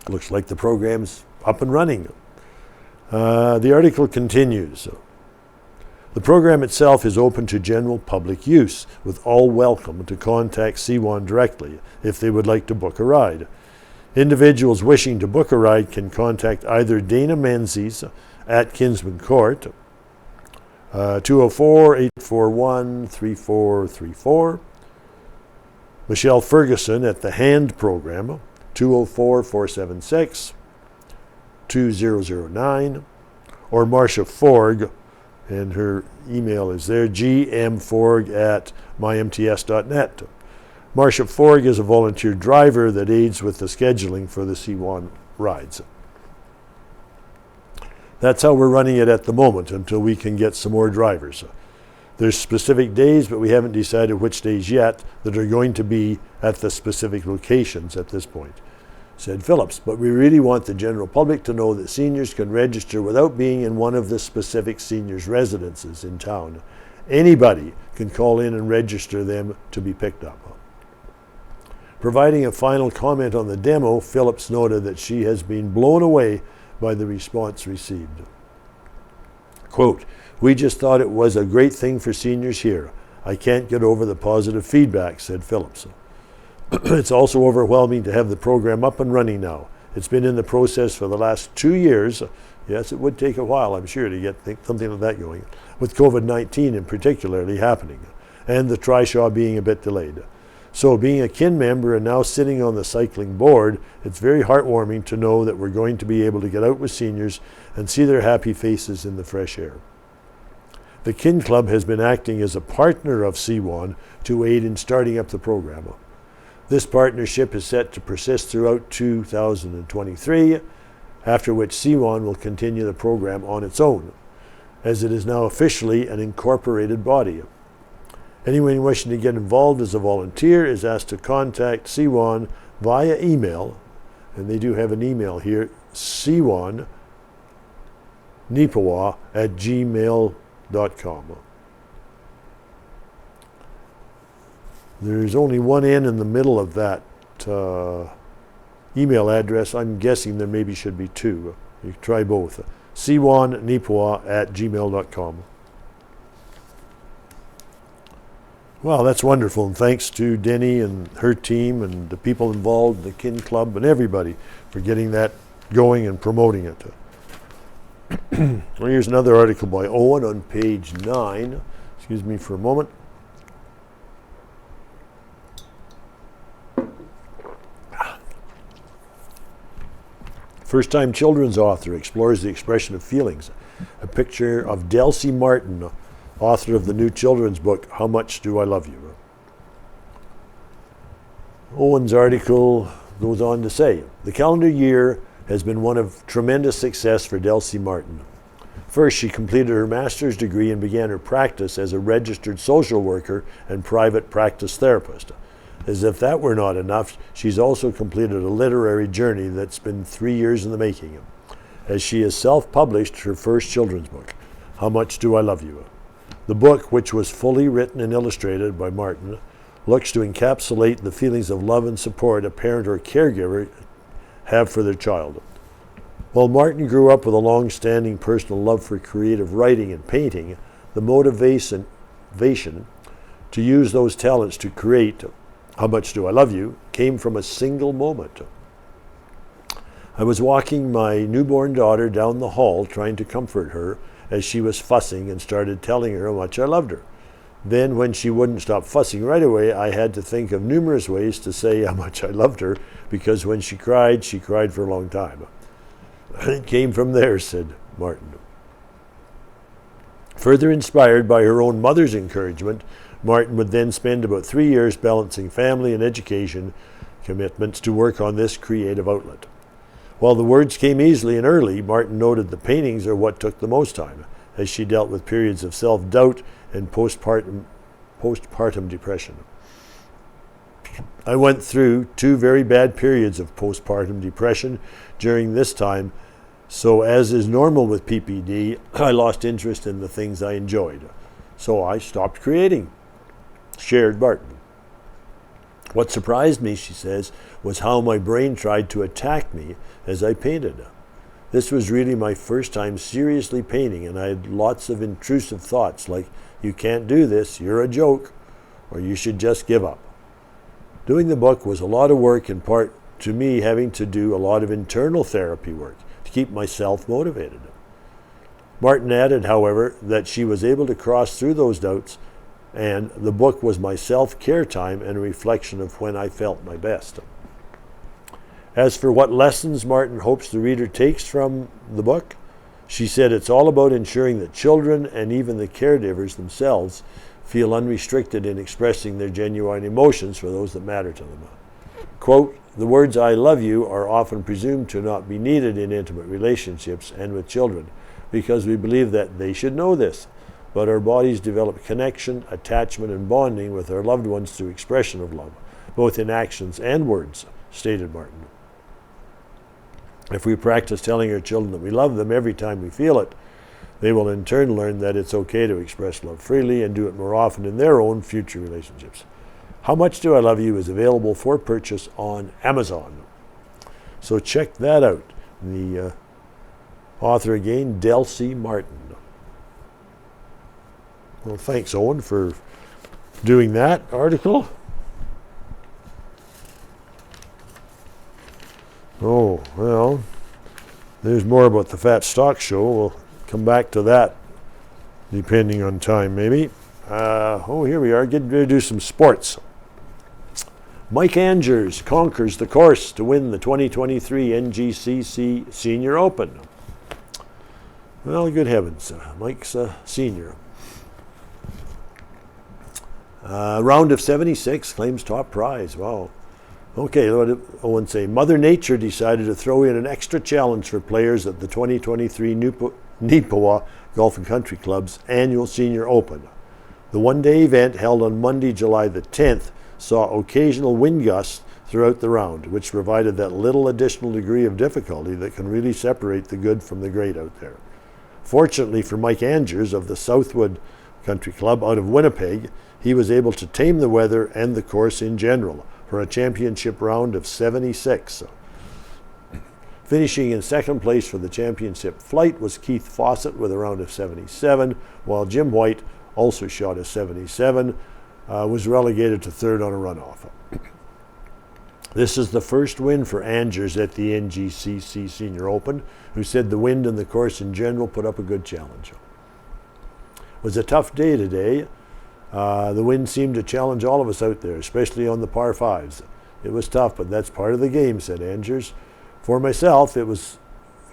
S1: looks like the program's up and running. The article continues. The program itself is open to general public use, with all welcome to contact C1 directly if they would like to book a ride. Individuals wishing to book a ride can contact either Dana Menzies at Kinsmen Kourts, 204-841-3434, Michelle Ferguson at the Hand Program, 204-476-2009, or Marcia Forg, and her email is there, gmforg@mymts.net. Marcia Forg is a volunteer driver that aids with the scheduling for the C1 rides. That's how we're running it at the moment until we can get some more drivers. There's specific days, but we haven't decided which days yet that are going to be at the specific locations at this point, said Phillips. But we really want the general public to know that seniors can register without being in one of the specific seniors' residences in town. Anybody can call in and register them to be picked up. Providing a final comment on the demo, Phillips noted that she has been blown away by the response received. Quote, we just thought it was a great thing for seniors here. I can't get over the positive feedback, said Phillips. It's also overwhelming to have the program up and running now. It's been in the process for the last 2 years. Yes, it would take a while, I'm sure, to get something like that going, with COVID-19 in particularly happening, and the trishaw being a bit delayed. So being a kin member and now sitting on the cycling board, it's very heartwarming to know that we're going to be able to get out with seniors and see their happy faces in the fresh air. The Kin Club has been acting as a partner of C1 to aid in starting up the program. This partnership is set to persist throughout 2023, after which C1 will continue the program on its own, as it is now officially an incorporated body. Anyone wishing to get involved as a volunteer is asked to contact C1 via email, and they do have an email here, c1neepawa@gmail.com. There's only one N in the middle of that email address. I'm guessing there maybe should be 2. You can try both. c1neepawa@gmail.com. Well, that's wonderful, and thanks to Denny and her team and the people involved, the Kin Club and everybody for getting that going and promoting it. Well, here's another article by Owen on page 9. Excuse me for a moment. First-time children's author explores the expression of feelings. A picture of Delcy Martin, author of the new children's book, How Much Do I Love You? Owen's article goes on to say, the calendar year has been one of tremendous success for Delcy Martin. First, she completed her master's degree and began her practice as a registered social worker and private practice therapist. As if that were not enough, she's also completed a literary journey that's been 3 years in the making, as she has self-published her first children's book, How Much Do I Love You? The book, which was fully written and illustrated by Martin, looks to encapsulate the feelings of love and support a parent or caregiver have for their child. While Martin grew up with a long-standing personal love for creative writing and painting, the motivation to use those talents to create How Much Do I Love You came from a single moment. I was walking my newborn daughter down the hall trying to comfort her as she was fussing and started telling her how much I loved her. Then when she wouldn't stop fussing right away, I had to think of numerous ways to say how much I loved her, because when she cried for a long time. It came from there, said Martin. Further inspired by her own mother's encouragement, Martin would then spend about 3 years balancing family and education commitments to work on this creative outlet. While the words came easily and early, Martin noted the paintings are what took the most time, as she dealt with periods of self-doubt and postpartum depression. I went through 2 very bad periods of postpartum depression during this time, so as is normal with PPD, I lost interest in the things I enjoyed. So I stopped creating, shared Martin. What surprised me, she says, was how my brain tried to attack me as I painted. This was really my first time seriously painting, and I had lots of intrusive thoughts like, you can't do this, you're a joke, or you should just give up. Doing the book was a lot of work, in part to me having to do a lot of internal therapy work to keep myself motivated. Martin added, however, that she was able to cross through those doubts, and the book was my self-care time and a reflection of when I felt my best. As for what lessons Martin hopes the reader takes from the book, she said it's all about ensuring that children and even the caregivers themselves feel unrestricted in expressing their genuine emotions for those that matter to them. Quote, the words I love you are often presumed to not be needed in intimate relationships and with children because we believe that they should know this, but our bodies develop connection, attachment, and bonding with our loved ones through expression of love, both in actions and words, stated Martin. If we practice telling our children that we love them every time we feel it, they will in turn learn that it's okay to express love freely and do it more often in their own future relationships. How Much Do I Love You is available for purchase on Amazon. So check that out. The author again, Delcy Martin. Well, thanks, Owen, for doing that article. Oh, well, there's more about the Fat Stock Show. We'll come back to that, depending on time, maybe. Here we are, getting ready to do some sports. Mike Angers conquers the course to win the 2023 NGCC Senior Open. Well, good heavens, Mike's a senior. Round of 76 claims top prize. Wow. Okay, what did Owen say? Mother Nature decided to throw in an extra challenge for players at the 2023 Neepawa Golf and Country Club's annual Senior Open. The one-day event held on Monday, July the 10th, saw occasional wind gusts throughout the round, which provided that little additional degree of difficulty that can really separate the good from the great out there. Fortunately for Mike Angers of the Southwood Country Club out of Winnipeg, he was able to tame the weather and the course in general for a championship round of 76. Finishing in second place for the championship flight was Keith Fawcett with a round of 77, while Jim White also shot a 77, was relegated to third on a runoff. This is the first win for Angers at the NGCC Senior Open, who said the wind and the course in general put up a good challenge. It was a tough day today. The wind seemed to challenge all of us out there, especially on the par fives. It was tough, but that's part of the game, said Angers. For myself, it was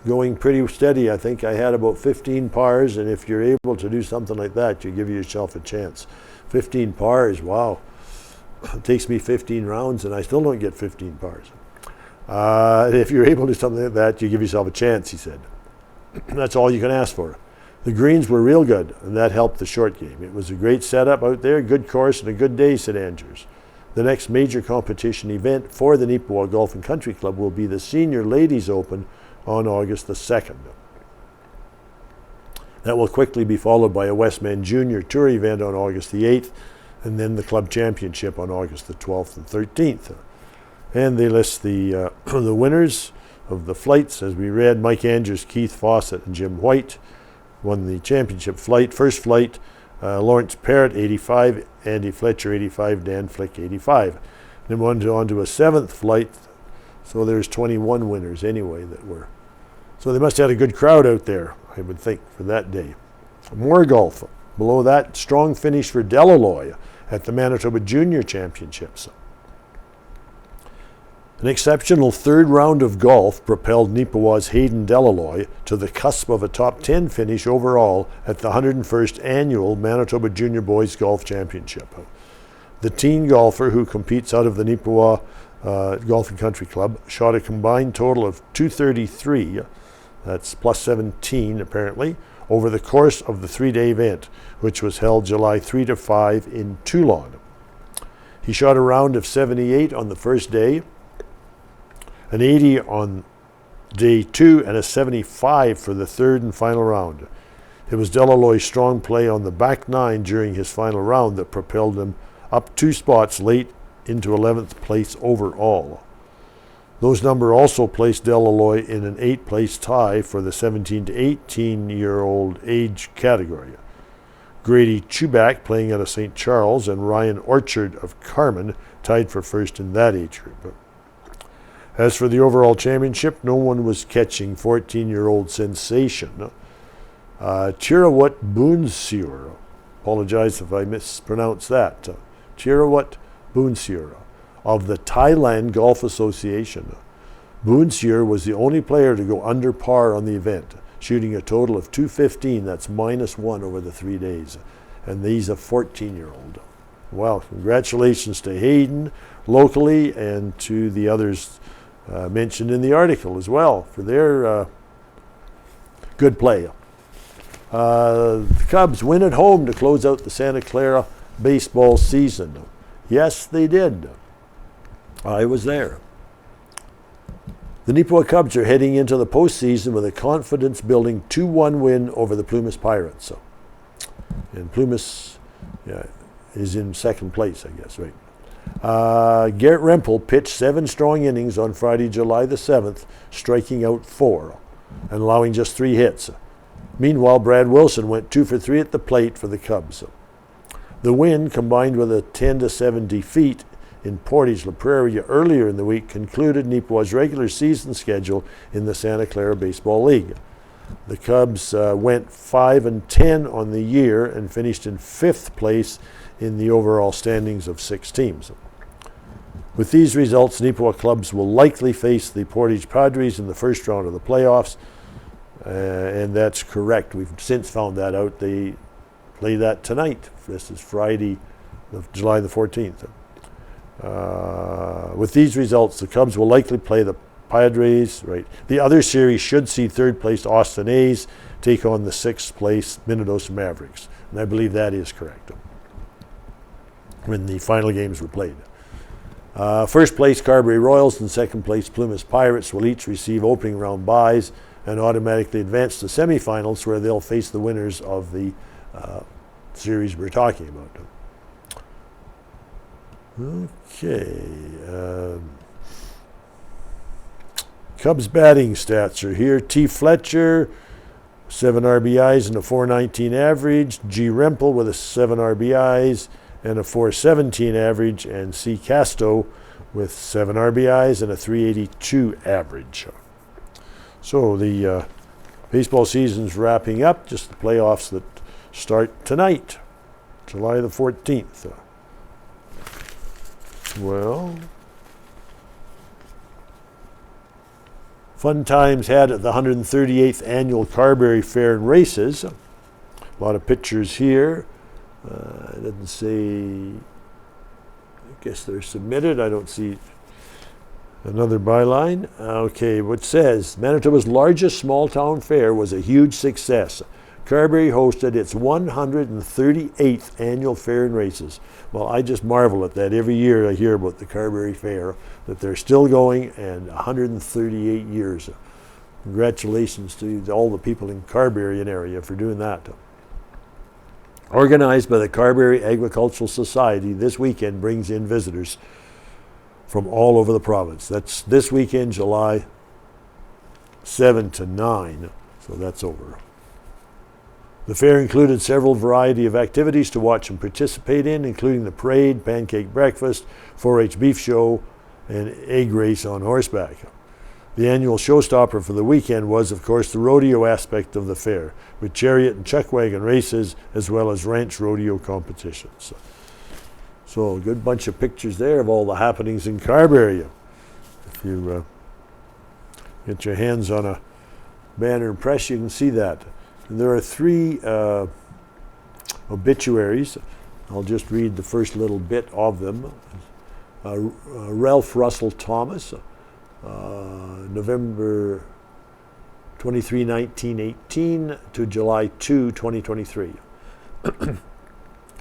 S1: going pretty steady. I think I had about 15 pars, and if you're able to do something like that, you give yourself a chance. 15 pars, wow. It takes me 15 rounds, and I still don't get 15 pars. If you're able to do something like that, you give yourself a chance, he said. That's all you can ask for. The greens were real good, and that helped the short game. It was a great setup out there, good course, and a good day, said Angers. The next major competition event for the Neepawa Golf and Country Club will be the Senior Ladies Open on August the 2nd. That will quickly be followed by a Westman Junior Tour event on August the 8th, and then the Club Championship on August the 12th and 13th. And they list the winners of the flights, as we read. Mike Angers, Keith Fawcett, and Jim White won the championship flight. First flight, Lawrence Parrott, 85, Andy Fletcher, 85, Dan Flick, 85. Then went on to a seventh flight, so there's 21 winners anyway that were. So they must have had a good crowd out there, I would think, for that day. More golf. Below that, strong finish for Delalloy at the Manitoba Junior Championships. An exceptional third round of golf propelled Neepawa's Hayden Delalloy to the cusp of a top 10 finish overall at the 101st Annual Manitoba Junior Boys Golf Championship. The teen golfer, who competes out of the Neepawa Golf and Country Club, shot a combined total of 233, that's plus 17 apparently, over the course of the three-day event, which was held July 3 to 5 in Toulon. He shot a round of 78 on the first day, an 80 on day 2, and a 75 for the third and final round. It was Delalloy's strong play on the back nine during his final round that propelled him up 2 spots late into 11th place overall. Those numbers also placed Delalloy in an 8th place tie for the 17 to 18-year-old age category. Grady Chubak, playing out of St. Charles, and Ryan Orchard of Carman tied for first in that age group. As for the overall championship, no one was catching 14-year-old sensation Chirawat Boonsiur. Apologize if I mispronounced that. Chirawat Boonsiur of the Thailand Golf Association. Boonsiur was the only player to go under par on the event, shooting a total of 215, that's -1 over the 3 days. And he's a 14-year-old. Well, congratulations to Hayden locally and to the others mentioned in the article as well for their good play. The Cubs win at home to close out the Santa Clara baseball season. Yes, they did. I was there. The Neepawa Cubs are heading into the postseason with a confidence-building 2-1 win over the Plumas Pirates. And Plumas is in second place, I guess, right? Garrett Rempel pitched 7 strong innings on Friday, July the 7th, striking out 4 and allowing just 3 hits. Meanwhile, Brad Wilson went 2 for 3 at the plate for the Cubs. The win, combined with a 10-7 defeat in Portage La Prairie earlier in the week, concluded Neepawa's regular season schedule in the Santa Clara Baseball League. The Cubs went 5-10 on the year and finished in 5th place in the overall standings of 6 teams. With these results, Neepawa clubs will likely face the Portage Padres in the first round of the playoffs, and that's correct. We've since found that out. They play that tonight. This is Friday, July the 14th. With these results, the Cubs will likely play the Padres. Right. The other series should see 3rd place Austin A's take on the 6th place Minnedosa Mavericks, and I believe that is correct when the final games were played. First place Carberry Royals and second place Plumas Pirates will each receive opening round byes and automatically advance to semifinals, where they'll face the winners of the series we're talking about. Okay. Cubs batting stats are here. T. Fletcher, 7 RBIs and a .419 average. G. Rempel with a 7 RBIs and a .417 average. And C. Casto with 7 RBIs and a .382 average. So the baseball season's wrapping up. Just the playoffs that start tonight, July the 14th. Well, fun times had at the 138th Annual Carberry Fair and Races. A lot of pictures here. It doesn't say, I guess they're submitted. I don't see another byline. Okay, what says, Manitoba's largest small-town fair was a huge success. Carberry hosted its 138th annual fair and races. Well, I just marvel at that. Every year I hear about the Carberry Fair, that they're still going, and 138 years. Congratulations to all the people in Carberry and area for doing that. Organized by the Carberry Agricultural Society, this weekend brings in visitors from all over the province. That's this weekend, July 7 to 9, so that's over. The fair included several variety of activities to watch and participate in, including the parade, pancake breakfast, 4-H beef show, and egg race on horseback. The annual showstopper for the weekend was, of course, the rodeo aspect of the fair, with chariot and chuck wagon races, as well as ranch rodeo competitions. So a good bunch of pictures there of all the happenings in Carberry. If you get your hands on a banner and press, you can see that. And there are 3 obituaries. I'll just read the first little bit of them. Ralph Russell Thomas, November 23, 1918 to July 2, 2023.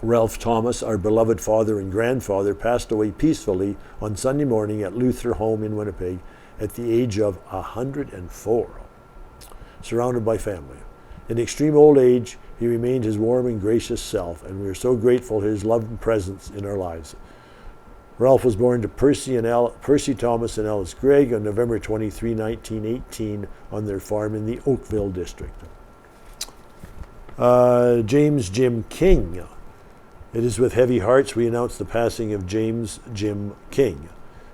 S1: Ralph Thomas, our beloved father and grandfather, passed away peacefully on Sunday morning at Luther Home in Winnipeg at the age of 104, surrounded by family. In extreme old age, he remained his warm and gracious self, and we are so grateful for his love and presence in our lives. Ralph was born to Percy Thomas and Alice Gregg on November 23, 1918, on their farm in the Oakville district. James Jim King. It is with heavy hearts we announce the passing of James Jim King.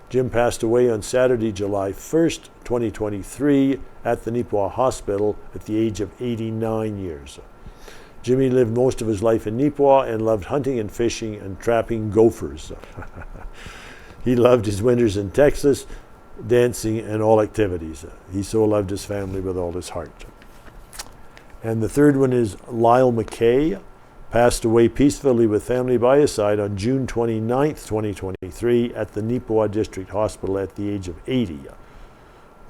S1: Jim passed away on Saturday, July 1st, 2023, at the Neepawa Hospital at the age of 89 years. Jimmy lived most of his life in Neepawa and loved hunting and fishing and trapping gophers. He loved his winters in Texas, dancing and all activities. He so loved his family with all his heart. And the third one is Lyle McKay, passed away peacefully with family by his side on June 29th, 2023 at the Neepawa District Hospital at the age of 80.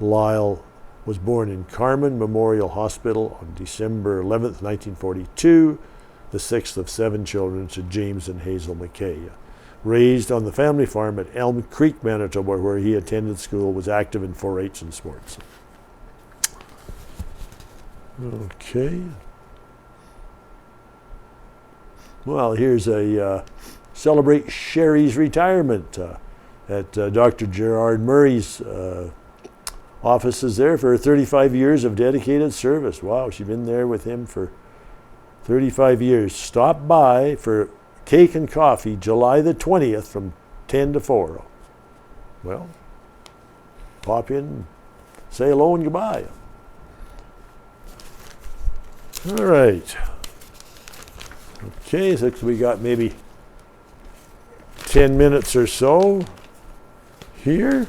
S1: Lyle was born in Carman Memorial Hospital on December 11th, 1942, the 6th of 7 children to James and Hazel McKay. Raised on the family farm at Elm Creek, Manitoba, where he attended school, was active in 4-H and sports. Okay. Well, here's a celebrate Sherry's retirement at Dr. Gerard Murray's offices there for 35 years of dedicated service. Wow, she's been there with him for 35 years. Stop by for cake and coffee July the 20th from 10 to 4. Well, pop in, say hello and goodbye. All right. Okay, so we got maybe 10 minutes or so here.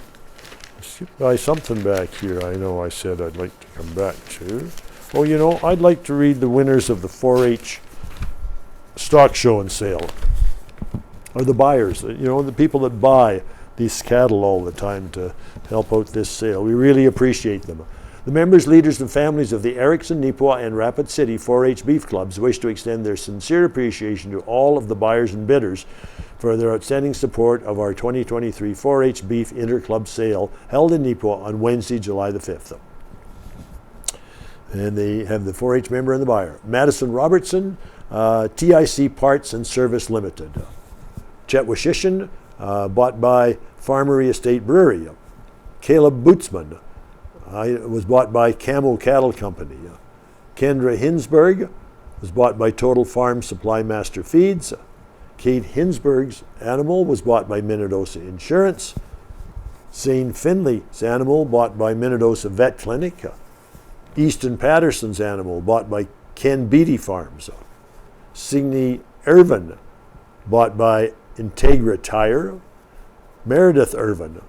S1: Let's buy something back here. I know I said I'd like to come back to. Oh, you know, I'd like to read the winners of the 4-H stock show and sale. Or the buyers, you know, the people that buy these cattle all the time to help out this sale. We really appreciate them. The members, leaders, and families of the Erickson, Neepawa, and Rapid City 4-H beef clubs wish to extend their sincere appreciation to all of the buyers and bidders for their outstanding support of our 2023 4-H beef interclub sale held in Neepawa on Wednesday, July the 5th. And they have the 4-H member and the buyer. Madison Robertson, TIC Parts and Service Limited. Chetwishishin, bought by Farmery Estate Brewery. Caleb Bootsman, was bought by Camo Cattle Company. Kendra Hinsberg was bought by Total Farm Supply Master Feeds. Kate Hinsberg's animal was bought by Minnedosa Insurance. Zane Finley's animal bought by Minnedosa Vet Clinic. Easton Patterson's animal bought by Ken Beatty Farms. Signe Irvin bought by Integra Tire. Meredith Irvin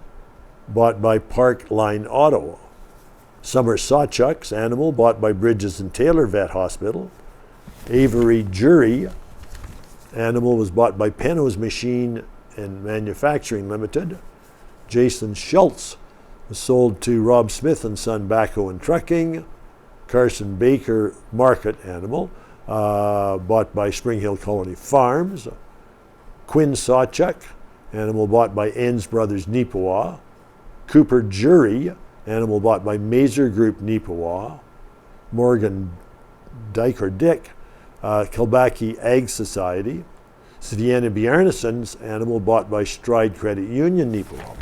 S1: bought by Park Line Auto. Summer Sawchuk's animal bought by Bridges and Taylor Vet Hospital. Avery Jury animal was bought by Penno's Machine and Manufacturing Limited. Jason Schultz was sold to Rob Smith and Son Backhoe and Trucking. Carson Baker Market animal bought by Spring Hill Colony Farms. Quinn Sawchuk animal bought by Enns Brothers Neepawa. Cooper Jury animal bought by Mazer Group Neepawa. Morgan Dyke or Dick Kilbackie Ag Society. Sienna Bjarnason's animal bought by Stride Credit Union Neepawa.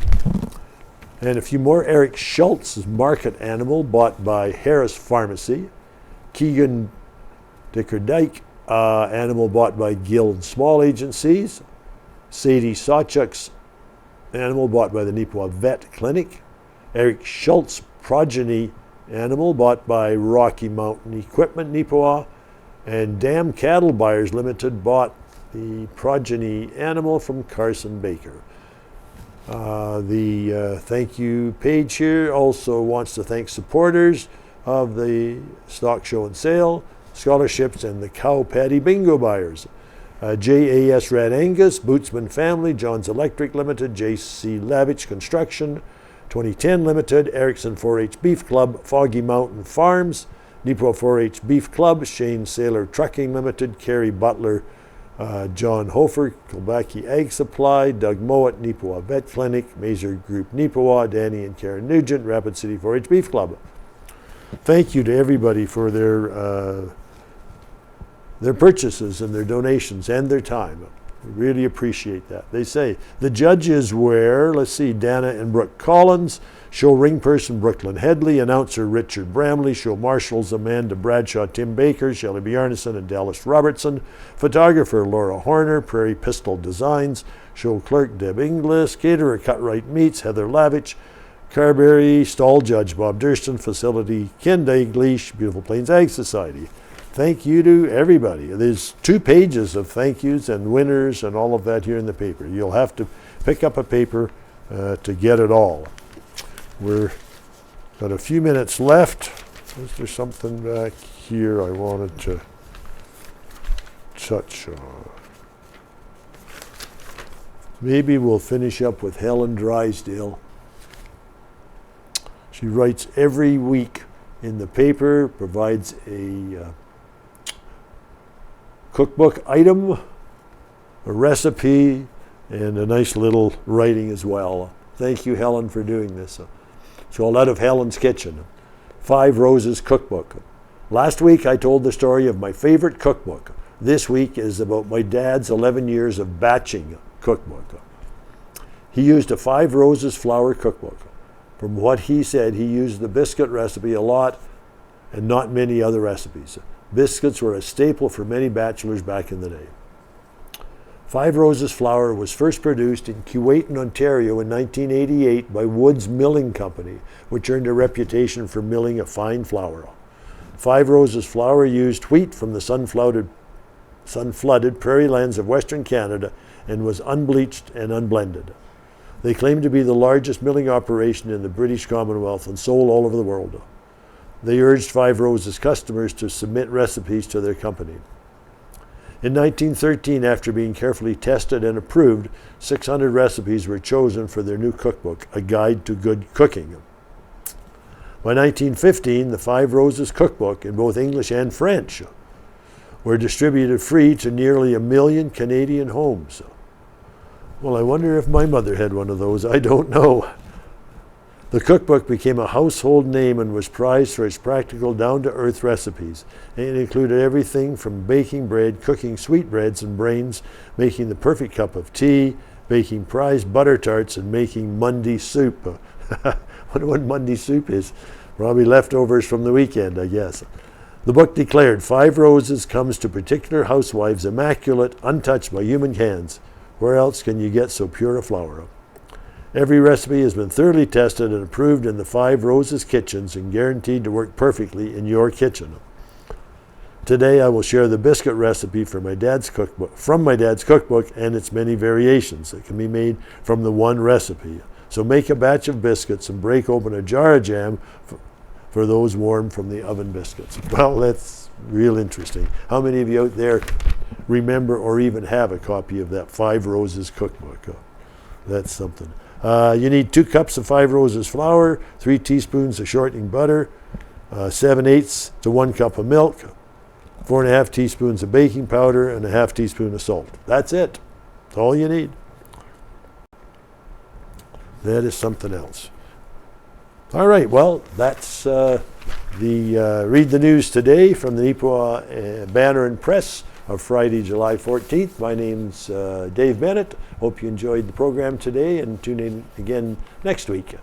S1: And a few more. Eric Schultz's market animal bought by Harris Pharmacy. Keegan Dickerdike animal bought by Guild Small Agencies. Sadie Sawchuk's animal bought by the Neepawa Vet Clinic. Eric Schultz progeny animal bought by Rocky Mountain Equipment Neepawa. And Dam Cattle Buyers Limited bought the progeny animal from Carson Baker. The thank you page here also wants to thank supporters of the stock show and sale, scholarships, and the cow patty bingo buyers. JAS Red Angus, Bootsman Family, John's Electric Limited, JC Lavich Construction, 2010 Limited, Erickson 4-H Beef Club, Foggy Mountain Farms, Neepawa 4-H Beef Club, Shane Sailor Trucking Limited, Kerry Butler, John Hofer, Kilbackie Ag Supply, Doug Mowat, Neepawa Vet Clinic, Mazer Group Neepawa, Danny and Karen Nugent, Rapid City 4-H Beef Club. Thank you to everybody for their purchases and their donations and their time. We really appreciate that. They say the judges were, let's see, Dana and Brooke Collins, show ring person Brooklyn Headley, announcer Richard Bramley, show marshals Amanda Bradshaw, Tim Baker, Shelley Bjarnason, and Dallas Robertson, photographer Laura Horner, Prairie Pistol Designs, show clerk Deb Inglis, caterer Cutright Meats Heather Lavich, Carberry, stall judge Bob Durston, facility Ken Dalglish, Beautiful Plains Ag Society. Thank you to everybody. There's 2 pages of thank yous and winners and all of that here in the paper. You'll have to pick up a paper to get it all. We're got a few minutes left. Is there something back here I wanted to touch on? Maybe we'll finish up with Helen Drysdale. She writes every week in the paper, provides a cookbook item, a recipe, and a nice little writing as well. Thank you, Helen, for doing this. It's called Out of Helen's Kitchen, 5 Roses Cookbook. Last week I told the story of my favorite cookbook. This week is about my dad's 11 years of batching cookbook. He used a 5 Roses flour cookbook. From what he said, he used the biscuit recipe a lot and not many other recipes. Biscuits were a staple for many bachelors back in the day. 5 Roses flour was first produced in Keewatin, Ontario in 1988 by Woods Milling Company, which earned a reputation for milling a fine flour. 5 Roses flour used wheat from the sun-flooded prairie lands of Western Canada and was unbleached and unblended. They claimed to be the largest milling operation in the British Commonwealth and sold all over the world. They urged 5 Roses customers to submit recipes to their company. In 1913, after being carefully tested and approved, 600 recipes were chosen for their new cookbook, A Guide to Good Cooking. By 1915, the 5 Roses cookbook, in both English and French, were distributed free to nearly 1 million Canadian homes. Well, I wonder if my mother had one of those. I don't know. The cookbook became a household name and was prized for its practical, down-to-earth recipes. It included everything from baking bread, cooking sweetbreads and brains, making the perfect cup of tea, baking prize butter tarts, and making Monday soup. I wonder what Monday soup is. Probably leftovers from the weekend, I guess. The book declared 5 Roses comes to particular housewives immaculate, untouched by human hands. Where else can you get so pure a flower? Every recipe has been thoroughly tested and approved in the 5 Roses kitchens and guaranteed to work perfectly in your kitchen. Today I will share the biscuit recipe from my dad's cookbook and its many variations that can be made from the one recipe. So make a batch of biscuits and break open a jar of jam for those warm from the oven biscuits. Well, that's real interesting. How many of you out there remember or even have a copy of that 5 Roses cookbook? That's something. You need 2 cups of 5 Roses flour, 3 teaspoons of shortening butter, 7/8 to 1 cup of milk, 4.5 teaspoons of baking powder, and a half teaspoon of salt. That's it. That's all you need. That is something else. All right, well, that's the Read the News today from the Neepawa Banner and Press of Friday, July 14th. My name's Dave Bennet. Hope you enjoyed the program today, and tune in again next week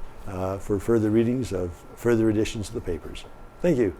S1: for further readings of further editions of the papers. Thank you.